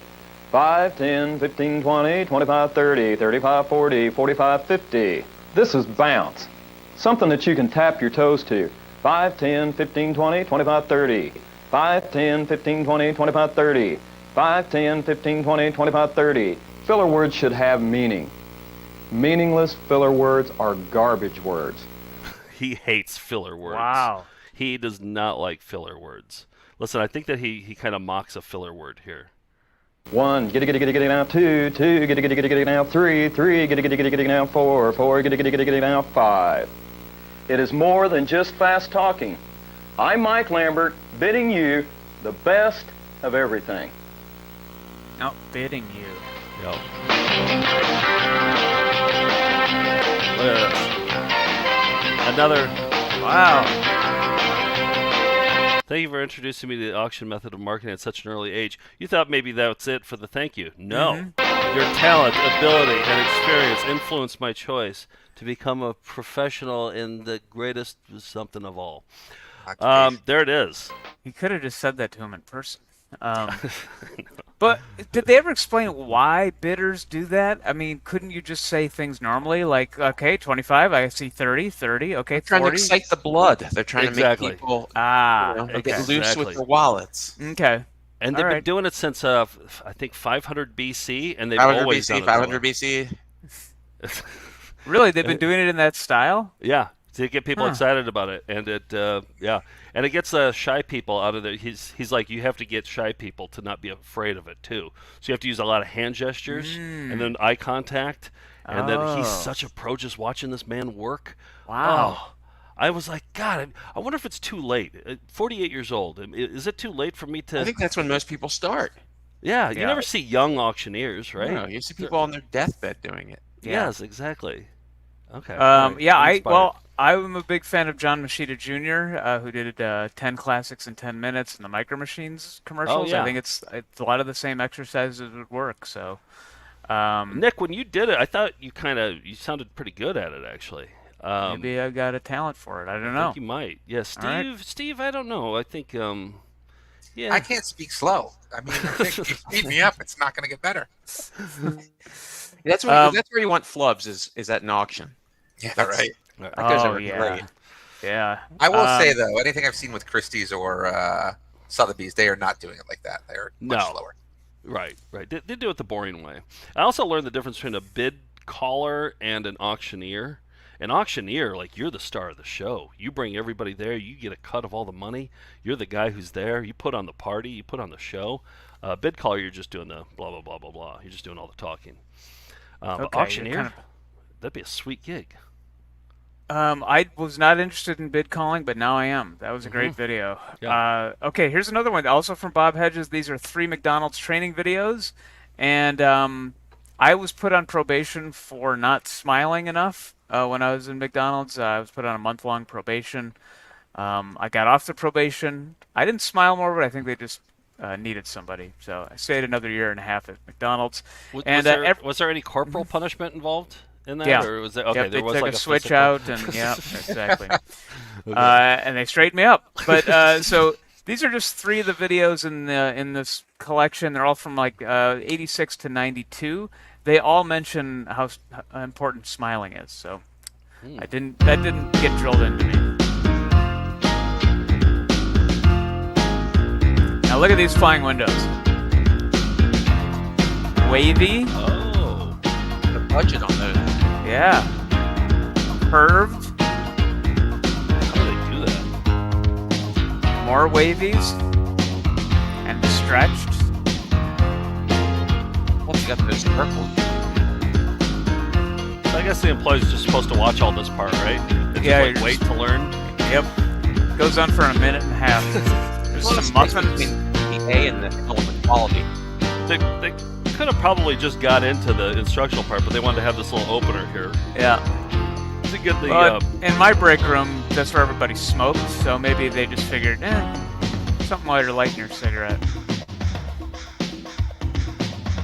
S19: 5, 10, 15, 20, 25, 30, 35, 40, 45, 50. This is bounce. Something that you can tap your toes to. 5, 10, 15, 20, 25, 30. 5, 10, 15, 20, 25, 30. 5, 10, 15, 20, 25, 30. Filler words should have meaning. Meaningless filler words are garbage words.
S3: He hates filler words.
S4: Wow.
S3: He does not like filler words. Listen, I think that he kind of mocks a filler word here.
S19: 1, get it now. 2, get it now. 3, get it now. 4, get it now. 5. It is more than just fast talking. I'm Mike Lambert, bidding you the best of everything.
S4: Outbidding you.
S3: Yep. Look at this. Another.
S4: Wow.
S3: Thank you for introducing me to the auction method of marketing at such an early age. You thought maybe that's it for the thank you. No. Your talent, ability, and experience influenced my choice to become a professional in the greatest something of all. There it is.
S4: You could have just said that to him in person. But did they ever explain why bidders do that? I mean, couldn't you just say things normally, like, okay, 25, I see 30, okay, 40?
S5: They're trying to excite the blood. They're trying to make people get loose with their wallets.
S4: Okay.
S3: And they've been doing it since, I think, 500 BC, and they've always done it.
S5: 500 BC.
S4: Really? They've been doing it in that style?
S3: Yeah. To get people excited about it, and and it gets shy people out of there. He's like, you have to get shy people to not be afraid of it too. So you have to use a lot of hand gestures and then eye contact, and then he's such a pro just watching this man work.
S4: Wow.
S3: Oh, I was like, God, I wonder if it's too late. 48 years old. Is it too late for me to?
S5: I think that's when most people start.
S3: Yeah, you never see young auctioneers, right?
S5: No, you see people on their deathbed doing it.
S3: Yes, exactly. Okay.
S4: I'm a big fan of John Machida Jr., who did 10 classics in 10 minutes in the Micro Machines commercials. I think it's a lot of the same exercises would work. So,
S3: Nick, when you did it, I thought you sounded pretty good at it, actually.
S4: Maybe I got a talent for it. I don't know.
S3: I think you might. Yeah, Steve, I don't know. I think,
S6: I can't speak slow. I mean, if you speed me up, it's not going to get better.
S5: That's where you want flubs is at an auction.
S6: Yeah, right.
S5: That goes over great.
S4: Yeah.
S6: I will say though, anything I've seen with Christie's or Sotheby's, they are not doing it like that. They're much slower.
S3: Right. They do it the boring way. I also learned the difference between a bid caller and an auctioneer. An auctioneer, like, you're the star of the show. You bring everybody there. You get a cut of all the money. You're the guy who's there. You put on the party. You put on the show. Bid caller, you're just doing the blah blah blah blah blah. You're just doing all the talking. Auctioneer, that'd be a sweet gig.
S4: I was not interested in bid calling, but now I am. That was a great video.
S3: Yeah.
S4: Okay, here's another one, also from Bob Hedges. These are 3 McDonald's training videos, and I was put on probation for not smiling enough when I was in McDonald's. I was put on a month-long probation. I got off the probation. I didn't smile more, but I think they just needed somebody. So I stayed another year and a half at McDonald's.
S3: Was there any corporal punishment involved in that?
S4: Yeah.
S3: Or was it, okay,
S4: they
S3: was
S4: took
S3: like
S4: a switch out, and exactly.
S3: Okay.
S4: And they straightened me up. But so these are just 3 of the videos in this collection. They're all from like 86 to 92. They all mention how important smiling is. So that didn't get drilled into me. Now look at these flying windows. Wavy.
S3: Oh.
S5: The budget on those.
S4: Yeah. Curved.
S3: How do they do that?
S4: More wavies. And stretched.
S5: Well, you got those purple.
S3: I guess the employees are just supposed to watch all this part, right? They just wait to learn.
S4: Yep. Goes on for a minute and a half. There's some muffins.
S5: Between the A and the element quality.
S3: They could have probably just got into the instructional part, but they wanted to have this little opener here.
S4: Yeah.
S3: To get the.
S4: In my break room, that's where everybody smoked, so maybe they just figured, something while you're lighting your cigarette.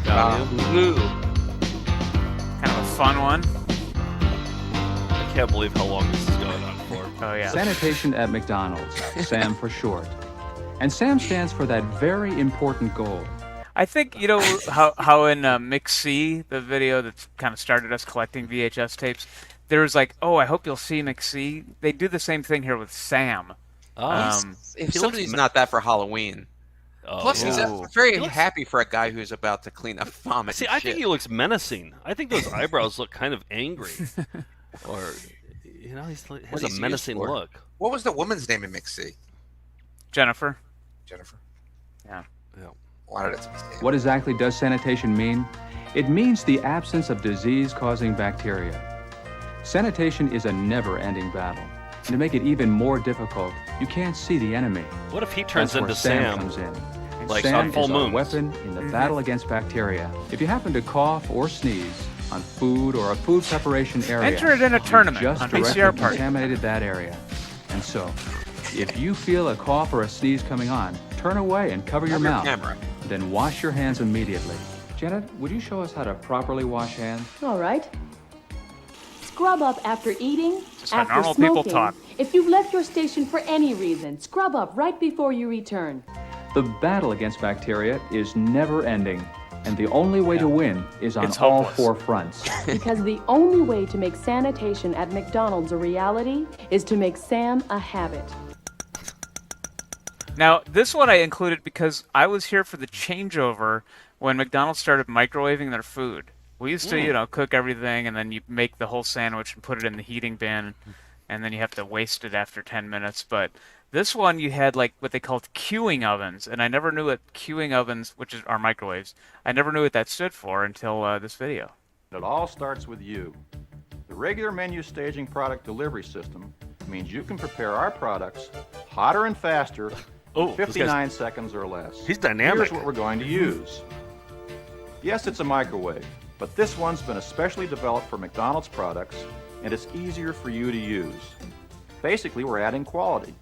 S3: Kind
S4: of a fun one.
S3: I can't believe how long this is going on for.
S4: Oh, yeah.
S20: Sanitation at McDonald's, SAM for short. And SAM stands for that very important goal.
S4: I think, you know, how in Mix C, the video that kind of started us collecting VHS tapes, there was like, I hope you'll see Mix C. They do the same thing here with Sam.
S5: If somebody's not that for Halloween, Plus, he's very happy for a guy who's about to clean up vomit.
S3: See,
S5: and
S3: I
S5: shit.
S3: think he looks menacing. I think those eyebrows look kind of angry, or he has a menacing look.
S6: What was the woman's name in McSee?
S4: Jennifer.
S6: Jennifer.
S4: Yeah.
S6: Wanted it to be Sam.
S20: What exactly does sanitation mean? It means the absence of disease-causing bacteria. Sanitation is a never-ending battle. And to make it even more difficult, you can't see the enemy.
S3: What if he turns
S20: That's where
S3: into
S20: Sam
S3: Sam?
S20: comes in.
S3: Like
S20: Sam
S3: on full
S20: is our
S3: moons.
S20: weapon in the battle against bacteria. If you happen to cough or sneeze on food or a food preparation area,
S4: Enter it in a tournament
S20: you just
S4: on
S20: directly
S4: VCR Party.
S20: contaminated that area. And so, if you feel a cough or a sneeze coming on, turn away and cover your mouth.
S5: camera.
S20: Then wash your hands immediately. Janet, would you show us how to properly wash hands?
S11: All right. Scrub up after eating,
S4: Just how
S11: after
S4: normal
S11: smoking.
S4: people talk.
S11: If you've left your station for any reason, scrub up right before you return.
S20: The battle against bacteria is never ending, and the only way to win is on
S4: It's
S20: all
S4: hopeless.
S20: 4 fronts.
S11: Because the only way to make sanitation at McDonald's a reality is to make Sam a habit.
S4: Now, this one I included because I was here for the changeover when McDonald's started microwaving their food. We used to, cook everything, and then you make the whole sandwich and put it in the heating bin, and then you have to waste it after 10 minutes. But this one, you had like what they called queuing ovens, and I never knew what queuing ovens, which are microwaves, I never knew what that stood for until this video.
S21: It all starts with you. The regular menu staging product delivery system means you can prepare our products hotter and faster in 59 seconds or less.
S3: He's dynamic.
S21: Here's what we're going to use. Yes, it's a microwave, but this one's been especially developed for McDonald's products, and it's easier for you to use. Basically, we're adding quality.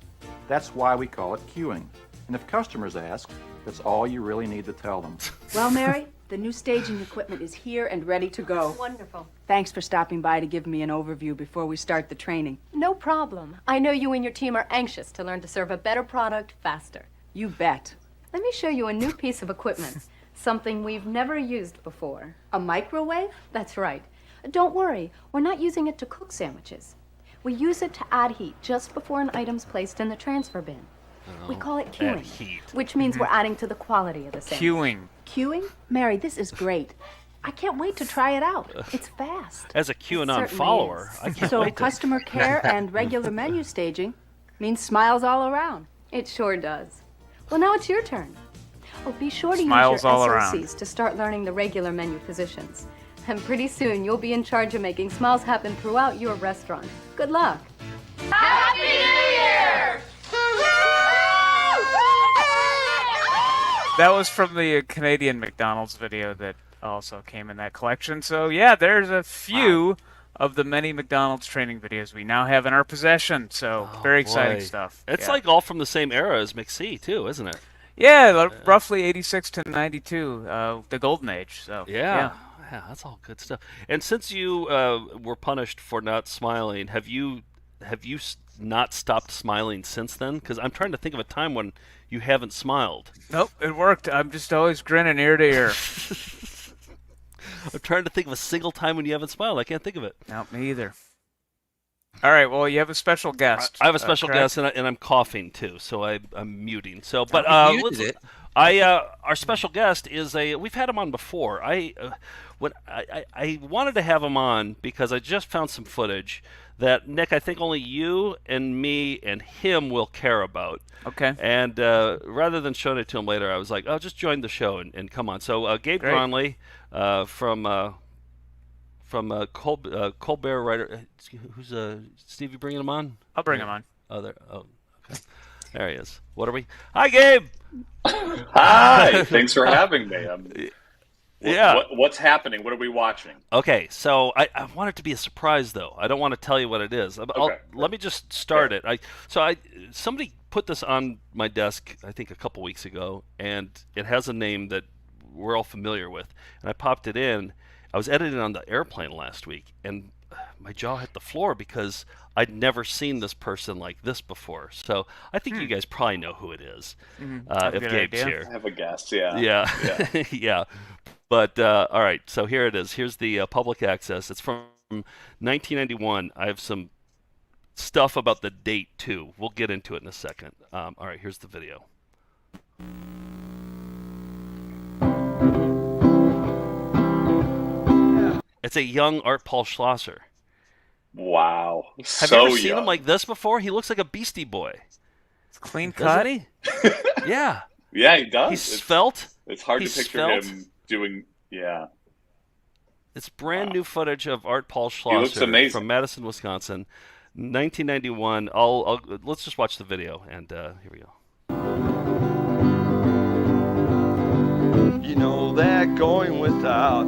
S21: That's why we call it queuing. And if customers ask, that's all you really need to tell them.
S22: Well, Mary, the new staging equipment is here and ready to go.
S11: Wonderful.
S22: Thanks for stopping by to give me an overview before we start the training.
S11: No problem. I know you and your team are anxious to learn to serve a better product faster.
S22: You bet.
S11: Let me show you a new piece of equipment. Something we've never used before. A microwave? That's right. Don't worry, we're not using it to cook sandwiches. We use it to add heat just before an item's placed in the transfer bin. We call it queuing, which means we're adding to the quality of the sandwich.
S4: Queuing.
S22: Queuing? Mary, this is great. I can't wait to try it out. It's fast.
S3: As a QAnon
S22: Certainly
S3: follower,
S22: is.
S3: I can't
S22: So
S3: wait to...
S22: customer care and regular menu staging means smiles all around.
S11: It sure does. Well, now it's your turn. Oh, be sure to
S4: Smiles
S11: use your
S4: all
S11: SOCs
S4: around.
S11: to start learning the regular menu positions. And pretty soon, you'll be in charge of making smiles happen throughout your restaurant. Good luck.
S2: Happy New Year!
S4: That was from the Canadian McDonald's video that also came in that collection. So yeah, there's a few of the many McDonald's training videos we now have in our possession. So very exciting
S3: Boy.
S4: stuff.
S3: It's
S4: Yeah.
S3: like all from the same era as McSee, too, isn't it?
S4: Yeah, roughly 86 to 92, the golden age. So
S3: Yeah, that's all good stuff. And since you were punished for not smiling, have you not stopped smiling since then? Because I'm trying to think of a time when you haven't smiled.
S4: Nope, it worked. I'm just always grinning ear to ear.
S3: I'm trying to think of a single time when you haven't smiled. I can't think of it.
S4: No, me either. All right, well, you have a special guest.
S3: I have a special
S4: correct?
S3: guest, and I'm coughing too, so I'm muting. So, but
S5: You
S3: let's-
S5: did it.
S3: our special guest is we've had him on before. I wanted to have him on because I just found some footage that, Nick, I think only you and me and him will care about.
S4: Okay.
S3: And rather than showing it to him later, I was like, oh, just join the show and come on. So Gabe
S4: Great.
S3: Gronley from Colbert writer. Who's Stevie bringing him on?
S4: I'll bring him on.
S3: Oh, there. Oh, okay. There he is. What are we? Hi, Gabe.
S23: Hi. Thanks for having me.
S3: Yeah.
S23: What's happening? What are we watching?
S3: Okay, so I want it to be a surprise, though. I don't want to tell you what it is. Let me just start it. Somebody put this on my desk, I think, a couple weeks ago, and it has a name that we're all familiar with. And I popped it in. I was editing on the airplane last week, and my jaw hit the floor because I'd never seen this person like this before. So I think you guys probably know who it is, if Gabe's here.
S23: I have a guess, yeah.
S3: Yeah. Yeah. But, all right, so here it is. Here's the public access. It's from 1991. I have some stuff about the date, too. We'll get into it in a second. All right, here's the video. It's a young Art Paul Schlosser.
S23: Wow.
S3: Have you ever seen him like this before? He looks like a Beastie Boy.
S4: It's clean cut.
S3: Yeah.
S23: Yeah, he does.
S3: He's svelte.
S23: It's hard
S3: He's
S23: to picture
S3: svelte.
S23: him doing. Yeah.
S3: It's brand new footage of Art Paul Schlosser
S23: looks amazing.
S3: from Madison, Wisconsin, 1991. Let's just watch the video, and here we go.
S7: You know that going without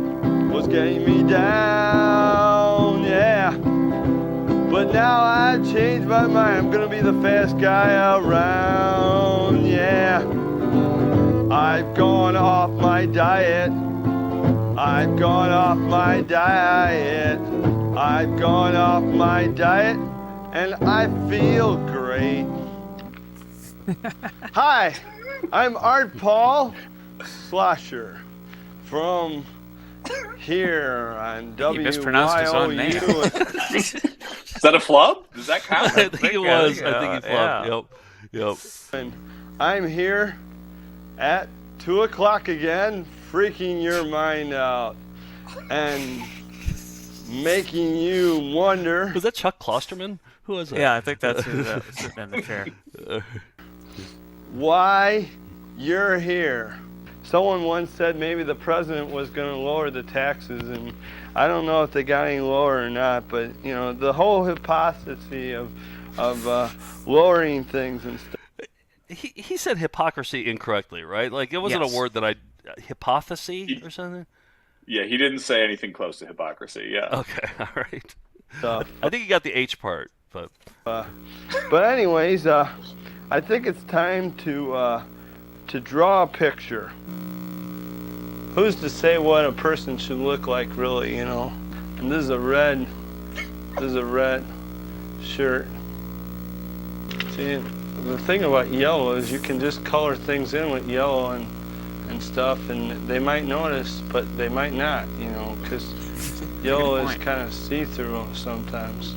S7: was getting me down, yeah. But now I've changed my mind. I'm gonna be the fast guy around, yeah. I've gone off my diet. I've gone off my diet. I've gone off my diet, and I feel great. Hi, I'm Art Paul Schlosser from here on WYOU.
S4: He mispronounced his own name.
S23: Is that a flub? Does that count?
S3: I think it was. I think he flubbed. Yep.
S7: And I'm here at 2 o'clock again, freaking your mind out and making you wonder.
S3: Was that Chuck Klosterman? Who was that?
S4: Yeah, I think that's who that was sitting in the chair.
S7: Why you're here. Someone once said maybe the president was going to lower the taxes, and I don't know if they got any lower or not, but you know, the whole hypocrisy of lowering things and stuff.
S3: He said hypocrisy incorrectly, right? Like it wasn't a word that hypothesis or something.
S23: Yeah, he didn't say anything close to hypocrisy. Yeah.
S3: Okay, all right. I think he got the H part, but
S7: anyways, I think it's time to draw a picture. Who's to say what a person should look like, really? You know, and this is a red shirt. See, the thing about yellow is you can just color things in with yellow and stuff, and they might notice, but they might not, you know, because yellow is kind of see-through sometimes.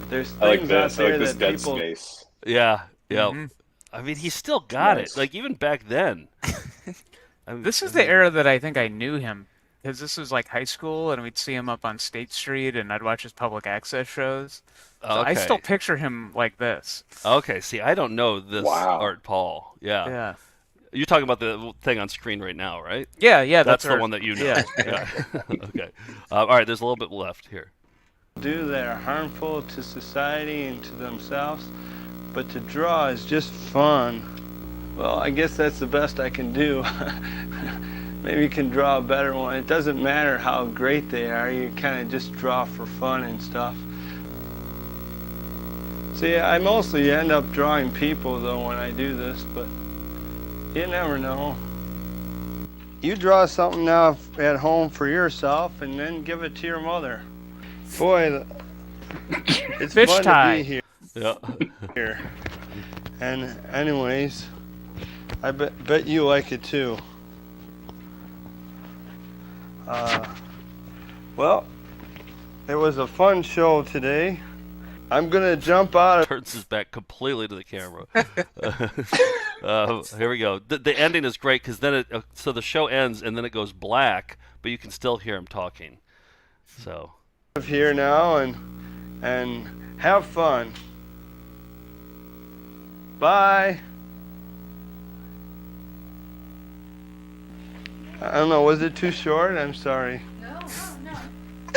S7: There's things out there that
S23: dead
S7: people.
S23: Space.
S3: yeah. I mean, he still got it. Like even back then.
S4: This is the era that I think I knew him, because this was like high school, and we'd see him up on State Street, and I'd watch his public access shows. So I still picture him like this.
S3: Okay, see, I don't know this
S23: Wow.
S3: Art Paul. Yeah.
S4: Yeah.
S3: You're talking about the thing on screen right now, right?
S4: Yeah,
S3: That's the
S4: Art.
S3: one that you know.
S4: Yeah.
S3: Okay. All right, there's a little bit left here.
S7: Do that are harmful to society and to themselves, but to draw is just fun. Well, I guess that's the best I can do. Maybe you can draw a better one. It doesn't matter how great they are, you kind of just draw for fun and stuff. See, I mostly end up drawing people though when I do this, but you never know. You draw something now at home for yourself and then give it to your mother. Boy, it's
S4: Fish
S7: fun
S4: tie.
S7: to be here.
S3: Yeah.
S7: Here. And anyways, I bet you like it too. Well, it was a fun show today. I'm gonna jump out of.
S3: Turns his back completely to the camera. Here we go. The ending is great because then so the show ends and then it goes black, but you can still hear him talking. So.
S7: Here now and have fun. Bye. I don't know, was it too short? I'm sorry.
S11: No.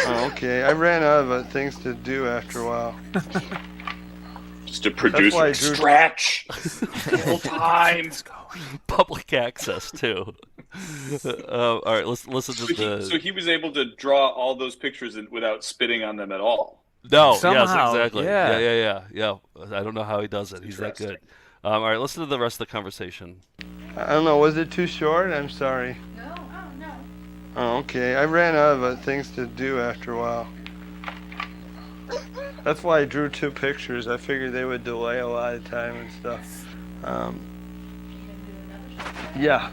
S7: Oh, okay. I ran out of things to do after a while.
S23: Just a
S7: why I
S23: producer.
S7: drew-
S23: Stretch. Full time.
S3: Public access too. All right, let's listen to the.
S23: So he was able to draw all those pictures without spitting on them at all.
S3: No,
S4: Somehow,
S3: yes, exactly.
S4: yeah.
S3: Yeah. I don't know how he does it. He's that good. All right, listen to the rest of the conversation.
S7: I don't know, was it too short? I'm sorry.
S11: No.
S7: Oh, okay. I ran out of things to do after a while. That's why I drew 2 pictures. I figured they would delay a lot of time and stuff. Yeah.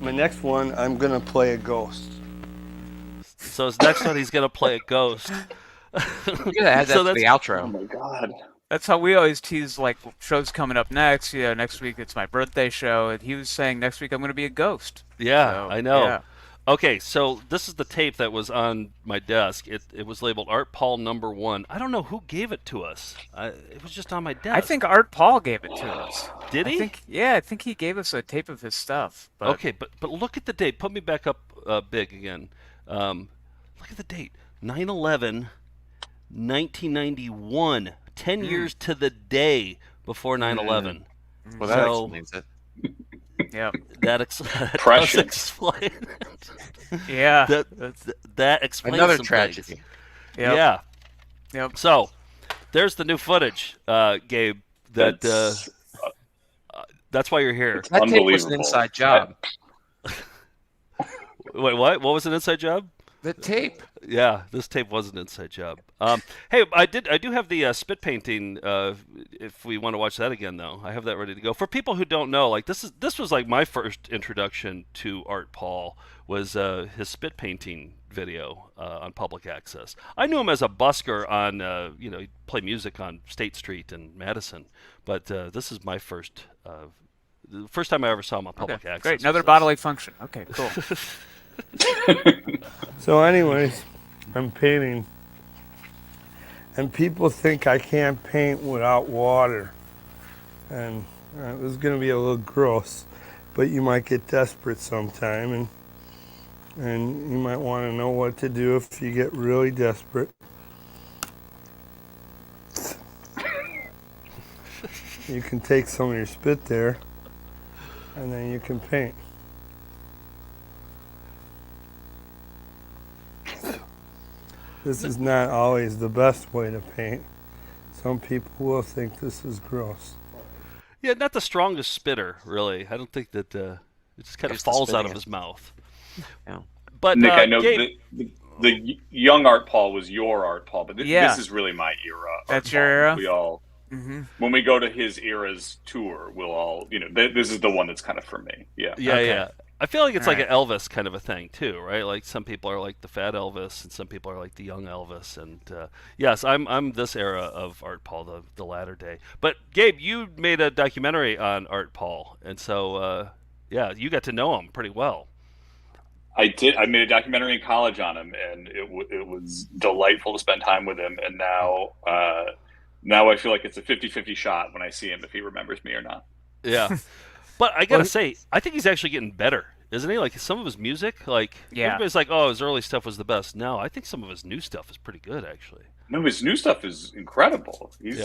S7: My next one, I'm gonna play a ghost.
S3: So his next one, he's gonna play a ghost.
S5: Yeah, add that to the outro.
S23: Oh my god.
S4: That's how we always tease, like, shows coming up next. You know, next week it's my birthday show, and he was saying next week I'm going to be a ghost.
S3: Yeah,
S4: So,
S3: I know.
S4: yeah.
S3: Okay, so this is the tape that was on my desk. It was labeled Art Paul #1. I don't know who gave it to us. It was just on my desk.
S4: I think Art Paul gave it to us.
S3: Did he?
S4: I think he gave us a tape of his stuff. But...
S3: Okay, but look at the date. Put me back up big again. Look at the date. 9/11, 1991. 10 years to the day before 9/11.
S5: Well, that explains it.
S4: Yeah,
S3: that does explain it.
S4: Yeah,
S3: that explains
S5: another
S3: some
S5: tragedy.
S3: Things. Yeah. Yep. So, there's the new footage, Gabe. That's why you're here.
S5: That tape was an inside job.
S3: Wait, what? What was an inside job?
S5: The tape.
S3: Yeah, this tape was an inside job. Hey, I do have the spit painting. If we want to watch that again, though, I have that ready to go. For people who don't know, like this was like my first introduction to Art Paul was his spit painting video on public access. I knew him as a busker on he'd play music on State Street in Madison, but this is my first the first time I ever saw him on public access.
S4: Great, another bodily function. Okay, cool.
S8: So anyways, I'm painting, and people think I can't paint without water, and it was going to be a little gross, but you might get desperate sometime, and you might want to know what to do if you get really desperate. You can take some of your spit there, and then you can paint. This is not always the best way to paint. Some people will think this is gross.
S3: Yeah, not the strongest spitter, really. I don't think that it just kind of falls out of his mouth.
S5: Yeah.
S3: But
S23: Nick, I know
S3: Gabe,
S23: the young Art Paul was your Art Paul, but this is really my era.
S4: That's your era?
S23: We all, when we go to his era's tour, we'll all, this is the one that's kind of for me. Yeah.
S3: Yeah, yeah. I feel like it's like an Elvis kind of a thing too, right? Like some people are like the fat Elvis, and some people are like the young Elvis. And yes, I'm this era of Art Paul, the latter day. But Gabe, you made a documentary on Art Paul, and so you got to know him pretty well.
S23: I did. I made a documentary in college on him, and it was delightful to spend time with him. And now I feel like it's a 50-50 shot when I see him if he remembers me or not.
S3: Yeah. But I gotta say, I think he's actually getting better, isn't he? Like some of his music, everybody's like, "Oh, his early stuff was the best." No, I think some of his new stuff is pretty good, actually.
S23: No, his new stuff is incredible. He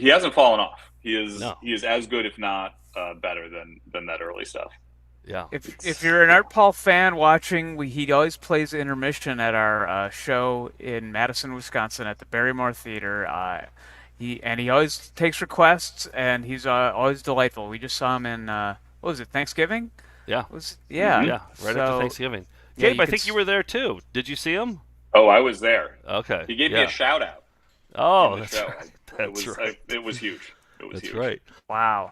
S23: hasn't fallen off. He is as good, if not better than that early stuff.
S3: Yeah.
S4: If you're an Art Paul fan watching, he always plays intermission at our show in Madison, Wisconsin, at the Barrymore Theater. He always takes requests, and he's always delightful. We just saw him in what was it, Thanksgiving?
S3: Yeah.
S4: Yeah,
S3: right after Thanksgiving. Gabe, I think you were there too. Did you see him?
S23: Oh, I was there.
S3: Okay.
S23: He gave me a shout out.
S3: Oh,
S23: that's right. It was huge.
S3: That's right.
S4: Wow.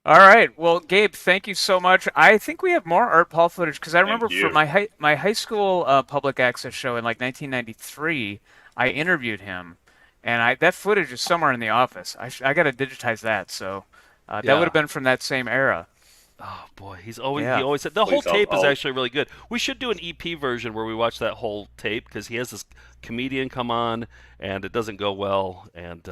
S4: All right. Well, Gabe, thank you so much. I think we have more Art Paul footage because I remember for my high school public access show in like 1993, I interviewed him. And that footage is somewhere in the office. I got to digitize that. So that would have been from that same era.
S3: Oh boy, he always said the whole tape is actually really good. We should do an EP version where we watch that whole tape because he has this comedian come on and it doesn't go well, and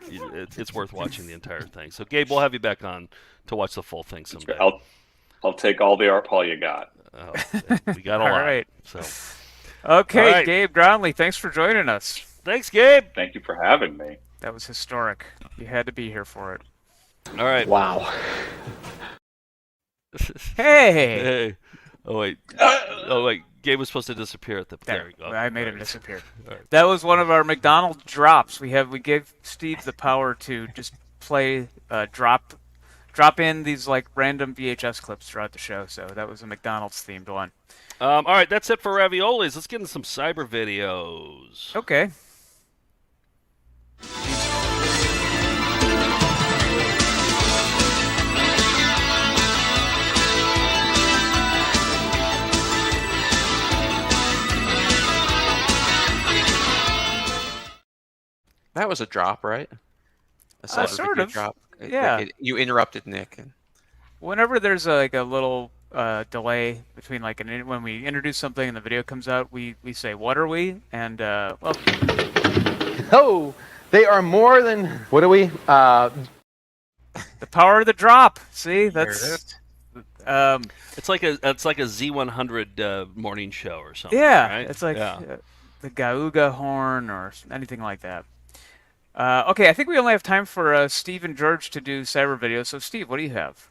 S3: it's worth watching the entire thing. So Gabe, we'll have you back on to watch the full thing someday.
S23: I'll take all the Art Paul you got.
S3: Oh, we got a lot.
S4: All right.
S3: So
S4: okay,
S3: right.
S4: Gabe Brownlee, thanks for joining us.
S3: Thanks, Gabe.
S23: Thank you for having me.
S4: That was historic. You had to be here for it.
S3: All right.
S23: Wow.
S4: Hey.
S3: Oh wait. Gabe was supposed to disappear at the. There we go.
S4: I made him disappear. Right. That was one of our McDonald drops. We gave Steve the power to just play drop in these like random VHS clips throughout the show. So that was a McDonald's themed one.
S3: All right, that's it for raviolis. Let's get into some cyber videos.
S4: Okay.
S5: That was a drop, right? A
S4: sort of
S5: drop.
S4: Yeah.
S5: You interrupted Nick.
S4: Whenever there's a little delay between like when we introduce something and the video comes out. We say, "What are we?" And well,
S9: oh, they are more than. What are we?
S4: The power of the drop. See, that's.
S3: It's like a Z100 morning show or something.
S4: Yeah,
S3: right?
S4: it's like the Gauga horn or anything like that. Okay, I think we only have time for Steve and George to do cyber videos. So, Steve, what do you have?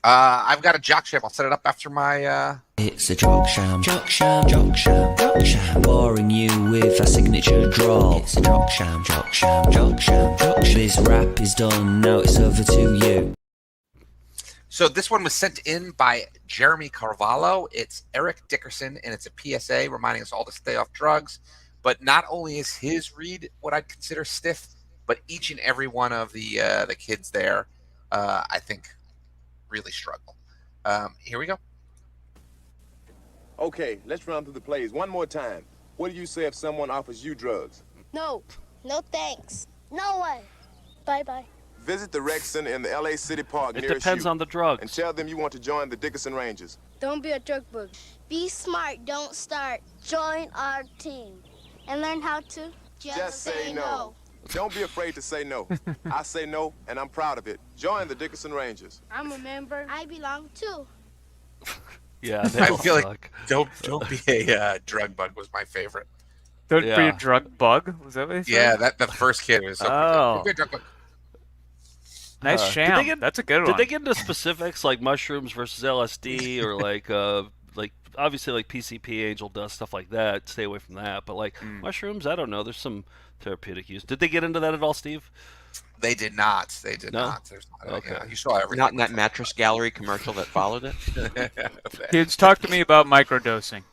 S6: I've got a jock sham. I'll set it up after my.
S2: It's a jock sham, jock sham, jock sham, jock sham. Boring you with a signature draw. It's a jock sham, jock sham, jock sham, jock sham. This rap is done, now it's over to you.
S6: So this one was sent in by Jeremy Carvalho. It's Eric Dickerson, and it's a PSA reminding us all to stay off drugs. But not only is his read what I'd consider stiff, but each and every one of the kids there, I think, really struggle. Here we go.
S13: Okay, let's run through the plays one more time. What do you say if someone offers you drugs?
S14: No. No thanks. No way. Bye-bye.
S13: Visit the rec center in the LA City Park
S3: It
S13: nearest
S3: depends
S13: you,
S3: on the drugs.
S13: and tell them you want to join the Dickerson Rangers.
S14: Don't be a drug bug. Be smart. Don't start. Join our team. And learn how to
S13: Just say no. Don't be afraid to say no. I say no, and I'm proud of it. Join the Dickerson Rangers.
S14: I'm a member. I belong too.
S3: Yeah,
S6: I feel like don't be a drug bug was my favorite.
S4: Don't be a drug bug. Was that what he said?
S6: Yeah, that the first kid was. So
S4: Oh.
S6: don't be a drug bug.
S4: Nice sham. That's a good one.
S3: Did they get into specifics like mushrooms versus LSD or like obviously like PCP, angel dust, stuff like that? Stay away from that. But like mushrooms, I don't know. There's some therapeutic use. Did they get into that at all, Steve?
S6: They did not. They did
S3: No?
S6: not. There's,
S3: Okay.
S6: yeah, you saw everything.
S5: Not in that mattress gallery commercial that followed it.
S4: Kids, talk to me about microdosing.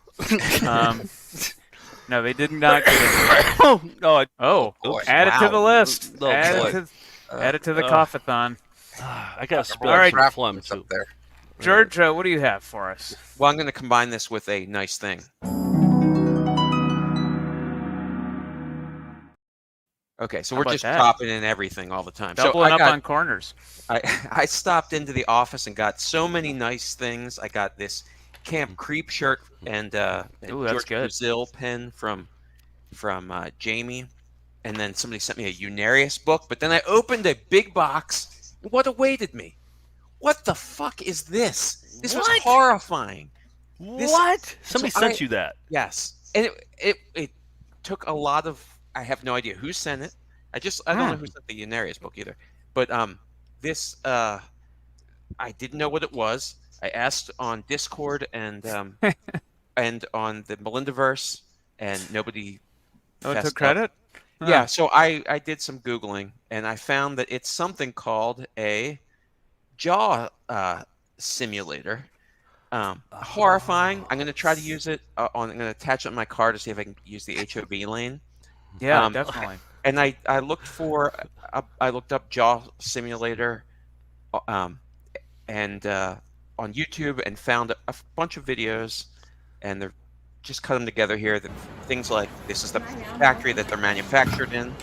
S4: No, they did not get into it. Add it to the list.
S3: Oh,
S4: Add it to the cough-a-thon.
S3: I got to
S4: All right,
S3: phlegm too.
S6: There.
S4: George, what do you have for us?
S5: Well, I'm going to combine this with a nice thing. Okay, so
S4: How
S5: we're
S4: about
S5: just
S4: that?
S5: chopping in everything all the time.
S4: Doubling
S5: so
S4: up on corners.
S5: I stopped into the office and got so many nice things. I got this Camp Creep shirt and
S4: Ooh, that's
S5: George
S4: good.
S5: Brazil pen from Jamie, and then somebody sent me a Unarius book. But then I opened a big box. What awaited me? What the fuck is this? This was horrifying.
S3: What? Somebody sent you that?
S5: Yes, and it took a lot of. I have no idea who sent it. I don't know who sent the Unarius book either. But this I didn't know what it was. I asked on Discord and and on the Melindaverse, and nobody.
S4: Took credit?
S5: Yeah, so I did some Googling, and I found that it's something called a jaw simulator. Horrifying. I'm going to try to use it I'm going to attach it on my car to see if I can use the HOV lane.
S4: Yeah, definitely.
S5: And I looked up jaw simulator and on YouTube and found a bunch of videos, and they're just cut them together here. Things like this is the factory that they're manufactured in.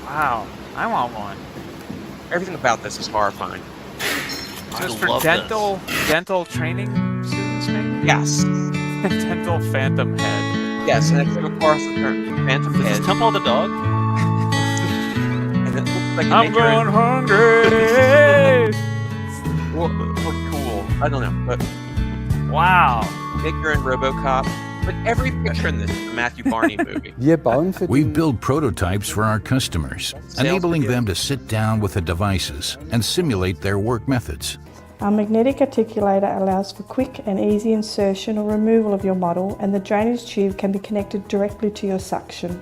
S4: Wow, I want one.
S5: Everything about this is horrifying.
S4: Just for dental training students, maybe?
S5: Yes.
S4: Dental phantom head.
S5: Yes, and of course the term phantom head.
S3: Is Temple the dog?
S5: And it looks like
S4: I'm going hungry.
S5: Or cool. I don't know, but
S4: wow.
S5: Make your own RoboCop. But every picture in this is a Matthew Barney movie.
S24: We build prototypes for our customers, enabling them to sit down with the devices and simulate their work methods.
S25: Our magnetic articulator allows for quick and easy insertion or removal of your model, and the drainage tube can be connected directly to your suction.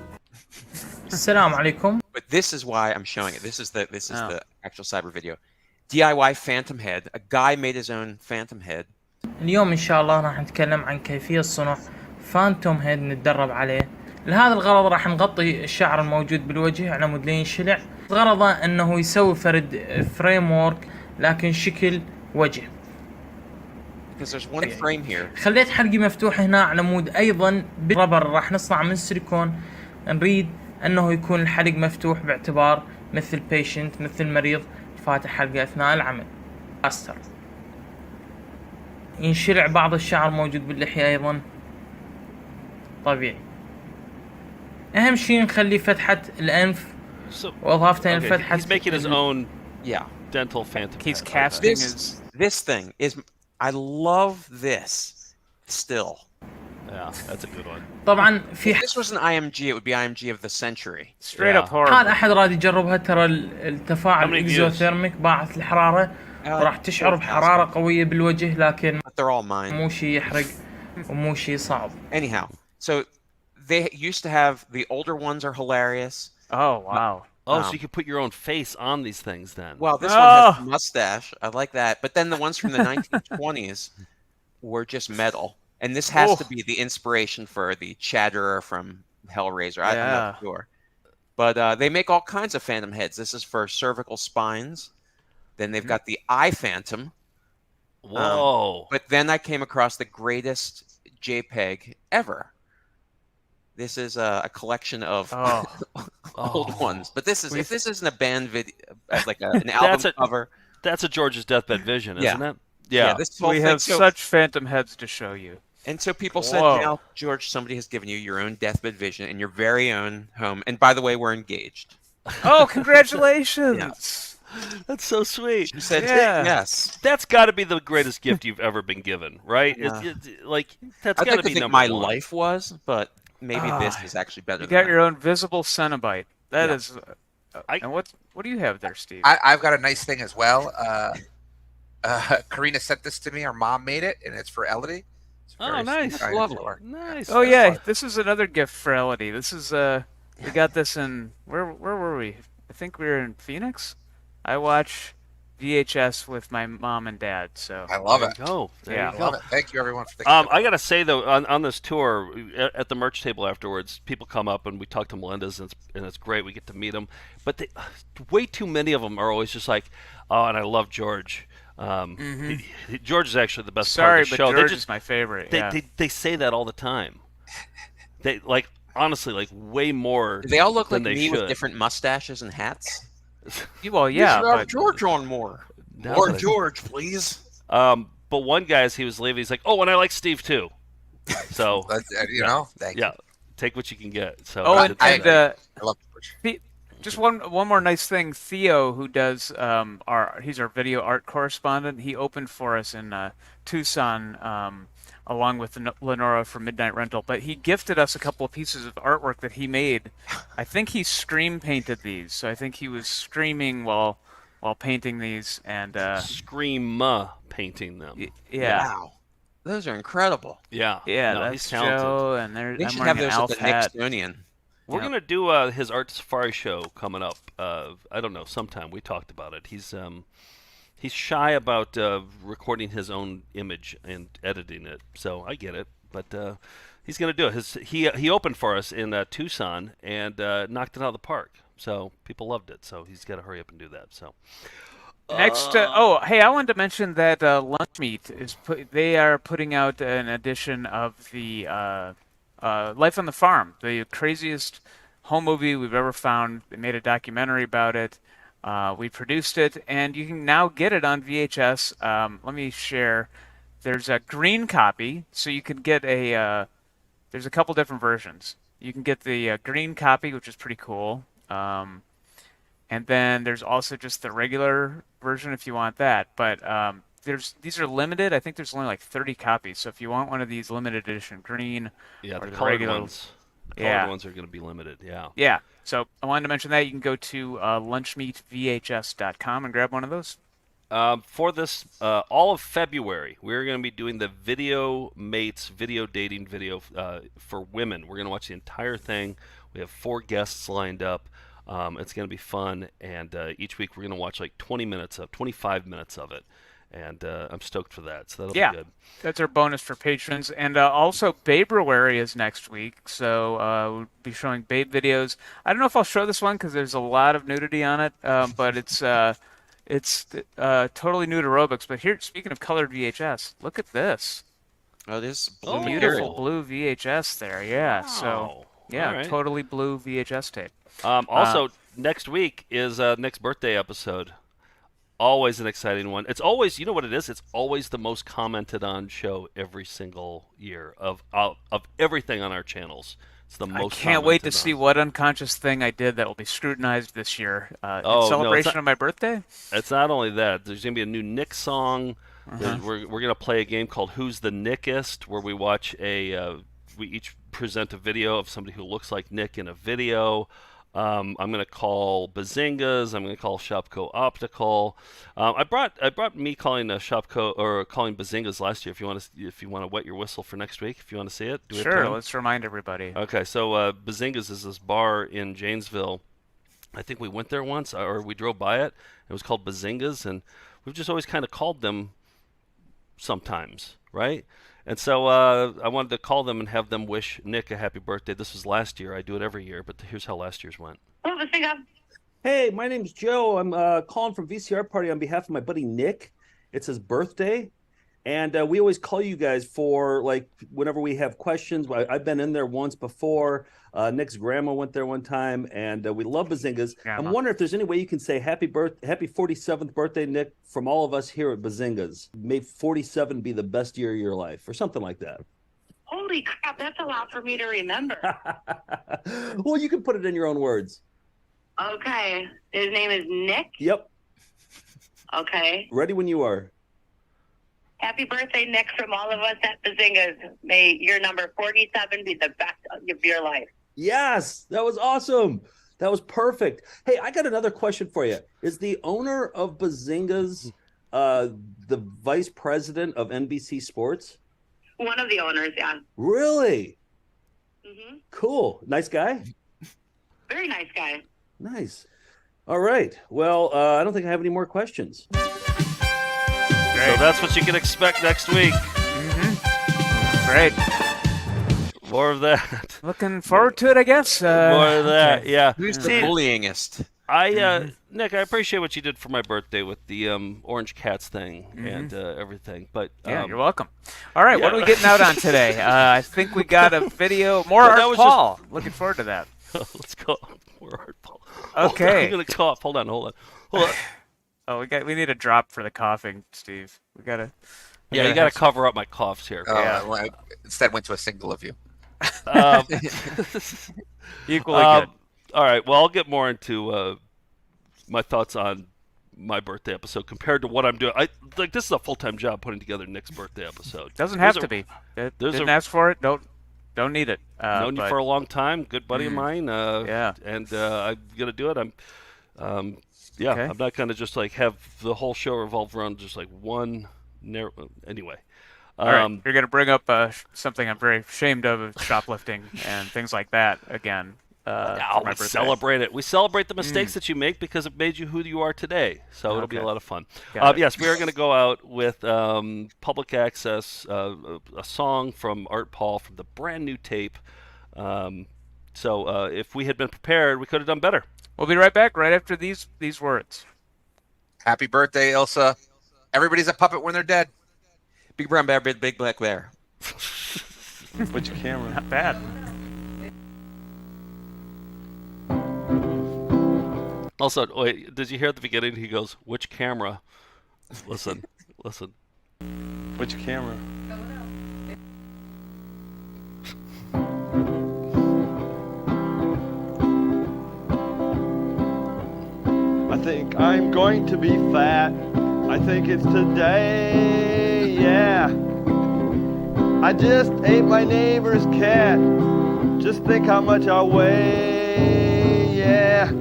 S26: Assalamu alaikum.
S5: But this is why I'm showing it. This is the actual cyber video. DIY phantom head. A guy made his own phantom head.
S26: اليوم إن شاء الله راح نتكلم عن كيفية صنع فانتوم هيد نتدرب عليه. لهذا الغرض راح نغطي الشعر الموجود بالوجه على مود لين ينشلع. غرضه انه يسوي فريم وورك لكن شكل وجه.
S5: Because there's one frame here.
S26: خليت حلقي مفتوح هنا على مود ايضا بربر راح نصنع من سيليكون. نريد انه يكون الحلق مفتوح باعتبار مثل بيشنت مثل مريض فاتح حلقة أثناء العمل. أستر. ينشرع بعض الشعر موجود باللحية أيضا. طبيعي. أهم شيء نخلي فتحة الأنف وإضافة لفتحة.
S3: He's making his own
S5: yeah
S3: dental phantom.
S4: He's
S3: head.
S4: casting
S5: this thing is. I love this still.
S3: Yeah, that's a good one.
S26: طبعا في
S5: If this was an IMG, it would be IMG of the century.
S4: Straight up horrible.
S26: حال أحد راد يجربها ترى التفاعل الإكزوثيرميك باعث الحرارة راح تشعر بحرارة قوية بالوجه لكن
S5: But they're all mine.
S26: مو شيء يحرق ومو شيء صعب.
S5: Anyhow, so they used to have the older ones are hilarious.
S4: Oh wow.
S3: Oh, so you could put your own face on these things then.
S5: Well, this one has a mustache. I like that. But then the ones from the 1920s were just metal. And this has to be the inspiration for the Chatterer from Hellraiser. I'm not sure. But they make all kinds of phantom heads. This is for cervical spines. Then they've got the eye phantom.
S3: Whoa.
S5: But then I came across the greatest JPEG ever. This is a collection of old ones. But this is if this isn't a band video, like an album cover.
S3: That's a George's Deathbed Vision, isn't it?
S5: Yeah. This whole
S4: we
S5: thing,
S4: have such phantom heads to show you.
S5: And so people said, now, George, somebody has given you your own deathbed vision in your very own home. And by the way, we're engaged.
S4: Oh, congratulations.
S5: Yeah.
S3: That's so sweet.
S5: She said, yes.
S3: That's got to be the greatest gift you've ever been given, right? Like, that's got to be number
S5: my
S3: one.
S5: life was, but maybe this is actually better
S4: You
S5: than
S4: got your own visible Cenobite. That is. And what do you have there, Steve?
S6: I've got a nice thing as well. Karina sent this to me. Her mom made it, and it's for Elodie.
S3: Oh, nice.
S5: Lovely.
S3: Nice.
S4: Oh yeah, this is another gift for Elodie. This is we got this in where were we? I think we were in Phoenix. I watch VHS with my mom and dad, so
S6: I love it.
S3: Oh,
S6: I love it. Thank you, everyone, for thinking of it.
S3: I gotta say though, on this tour, at the merch table afterwards, people come up and we talk to Melinda's, and it's great. We get to meet them, but way too many of them are always just like, oh, and I love George. George is actually the best part of the show.
S4: George is my favorite.
S3: They say that all the time. They honestly way more.
S5: They all look
S3: than
S5: like
S3: they
S5: me
S3: should.
S5: with different mustaches and hats.
S4: Well, yeah,
S5: you should have George on more. More George, please.
S3: But one guy, as he was leaving, he's like, "Oh, and I like Steve too." So
S6: thank you.
S3: Take what you can get. So
S6: I love George.
S4: Just one more nice thing. Theo, who does he's our video art correspondent. He opened for us in Tucson, along with Lenora from Midnight Rental. But he gifted us a couple of pieces of artwork that he made. I think he scream painted these. So I think he was screaming while painting these and
S3: scream painting them.
S4: Yeah.
S5: Wow. Those are incredible.
S3: Yeah.
S4: Yeah,
S3: no,
S4: that's
S3: he's talented.
S4: Joe, and
S5: They should
S4: I'm
S5: have
S4: wearing
S5: those
S4: an
S5: at the
S4: elf hat.
S5: Nixonian.
S3: We're gonna do his art safari show coming up. I don't know, sometime. We talked about it. He's shy about recording his own image and editing it, so I get it. But he's gonna do it. He opened for us in Tucson and knocked it out of the park. So people loved it. So he's got to hurry up and do that. So.
S4: Next, hey, I wanted to mention that Lunch Meat they are putting out an edition of the Life on the Farm, the craziest home movie we've ever found. They made a documentary about it. We produced it, and you can now get it on VHS. Let me share. There's a green copy, so you can get there's a couple different versions. You can get the green copy, which is pretty cool. And then there's also just the regular version if you want that. But these are limited. I think there's only like 30 copies. So if you want one of these limited edition green,
S3: yeah,
S5: or
S3: the colored
S5: regular
S3: ones. The colored ones are going to be limited. Yeah.
S4: Yeah. So I wanted to mention that you can go to lunchmeatvhs.com and grab one of those.
S3: For this, all of February, we're going to be doing the Video Mates video dating video for women. We're going to watch the entire thing. We have 4 guests lined up. It's going to be fun, and each week we're going to watch like 25 minutes of it, and I'm stoked for that. So that'll be good.
S4: That's our bonus for patrons, and also Babruary is next week, so we'll be showing Babe videos. I don't know if I'll show this one because there's a lot of nudity on it, but it's totally nude aerobics. But here, speaking of colored VHS, look at this.
S5: Oh, this blue
S4: beautiful blue VHS there. Yeah.
S3: Wow.
S4: So yeah,
S3: right.
S4: totally blue VHS tape.
S3: Also, next week is Nick's birthday episode. Always an exciting one. It's always, you know what it is? It's always the most commented on show every single year of everything on our channels. It's the most.
S4: I can't wait to see what unconscious thing I did that will be scrutinized this year. In celebration of my birthday?
S3: It's not only that. There's going to be a new Nick song. We're going to play a game called Who's the Nickest, where we watch we each present a video of somebody who looks like Nick in a video. I'm going to call Bazingas. I'm going to call Shopco Optical. I brought me calling Shopco or calling Bazingas last year. If you want to wet your whistle for next week, if you want to see it, do we have
S4: Sure.
S3: time?
S4: Let's remind everybody.
S3: Okay, so Bazingas is this bar in Janesville. I think we went there once, or we drove by it. It was called Bazingas, and we've just always kind of called them sometimes, right? And so I wanted to call them and have them wish Nick a happy birthday. This was last year. I do it every year, but here's how last year's went.
S1: Hey, my name's Joe. I'm calling from VCR Party on behalf of my buddy Nick. It's his birthday, and we always call you guys for, like, whenever we have questions. I've been in there once before. Nick's grandma went there one time, and we love Bazingas. I'm wondering if there's any way you can say happy 47th birthday, Nick, from all of us here at Bazingas. May 47 be the best year of your life, or something like that.
S10: Holy crap, that's a lot for me to remember.
S1: Well, you can put it in your own words.
S10: Okay. His name is Nick?
S1: Yep.
S10: Okay.
S1: Ready when you are.
S10: Happy birthday, Nick, from all of us at Bazingas. May your number 47 be the best of your life.
S1: Yes, that was awesome. That was perfect. Hey, I got another question for you. Is the owner of Bazingas the vice president of NBC Sports?
S10: One of the owners, yeah.
S1: Really?
S10: Mm-hmm.
S1: Cool. Nice guy?
S10: Very nice guy.
S1: Nice. All right. Well, I don't think I have any more questions.
S3: So that's what you can expect next week.
S4: Great.
S3: More of that.
S4: Looking forward to it, I guess.
S3: More of that, yeah.
S5: Who's the bullyingest?
S3: Nick, I appreciate what you did for my birthday with the Orange Cats thing and everything. But
S4: yeah, you're welcome. All right, what are we getting out on today? I think we got a video. More
S3: Well, that
S4: Art
S3: was
S4: Paul. Looking forward to that.
S3: Let's go. More Art Paul.
S4: Okay.
S3: I'm gonna cough. Hold on.
S4: Oh, we need a drop for the coughing, Steve. We gotta.
S3: Yeah, you gotta cover up my coughs here.
S6: Well, instead went to a single of you.
S4: Equally good.
S3: All right. Well, I'll get more into my thoughts on my birthday episode compared to what I'm doing. This is a full-time job putting together Nick's birthday episode.
S4: Doesn't have to be. Didn't ask for it. Don't need it.
S3: Known you for a long time. Good buddy of mine.
S4: Yeah.
S3: And I'm gonna do it. Okay. I'm not gonna just like have the whole show revolve around just like one. Anyway.
S4: All right. You're gonna bring up something I'm very ashamed of shoplifting and things like that again.
S3: We celebrate it. We celebrate the mistakes that you make because it made you who you are today. So it'll be a lot of fun. Yes, we are going to go out with public access, a song from Art Paul from the brand new tape. So if we had been prepared, we could have done better.
S4: We'll be right back right after these words.
S6: Happy birthday, Ilsa. Everybody's a puppet when they're dead.
S5: Big brown bear, big black bear.
S8: Put your camera.
S4: Not bad.
S3: Also, wait, did you hear at the beginning he goes, which camera? Listen.
S8: Which camera? I think I'm going to be fat. I think it's today, yeah. I just ate my neighbor's cat. Just think how much I weigh, yeah.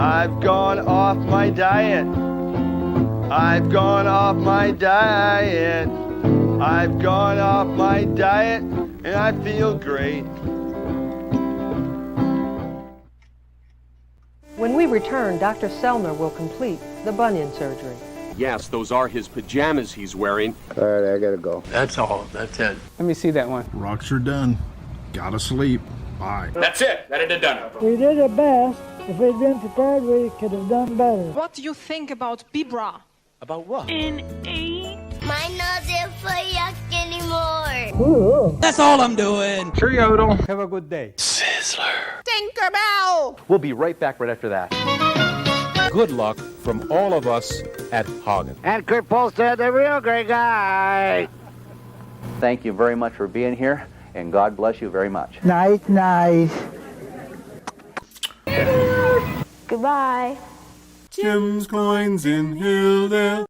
S8: I've gone off my diet. I've gone off my diet. I've gone off my diet, and I feel great.
S12: When we return, Dr. Selner will complete the bunion surgery.
S15: Yes, those are his pajamas he's wearing.
S16: All right, I gotta go.
S15: That's all. That's it.
S12: Let me see that one.
S17: Rocks are done. Gotta sleep. Bye.
S15: That's it. That it done.
S27: We did our best. If we'd been prepared, we could have done better.
S28: What do you think about Bibra?
S15: About what?
S28: In 8.
S14: Mine not there for yuck anymore.
S27: Ooh.
S28: That's all I'm doing.
S17: Sure, Yodel.
S27: Have a good day.
S15: Sizzler.
S28: Tinkerbell!
S15: We'll be right back right after that.
S7: good luck from all of us at Hagen.
S11: And Kurt Polstead, the real great guy.
S9: Thank you very much for being here, and God bless you very much.
S27: Nice, nice.
S14: Goodbye.
S16: Jim's Coins in Hilldale.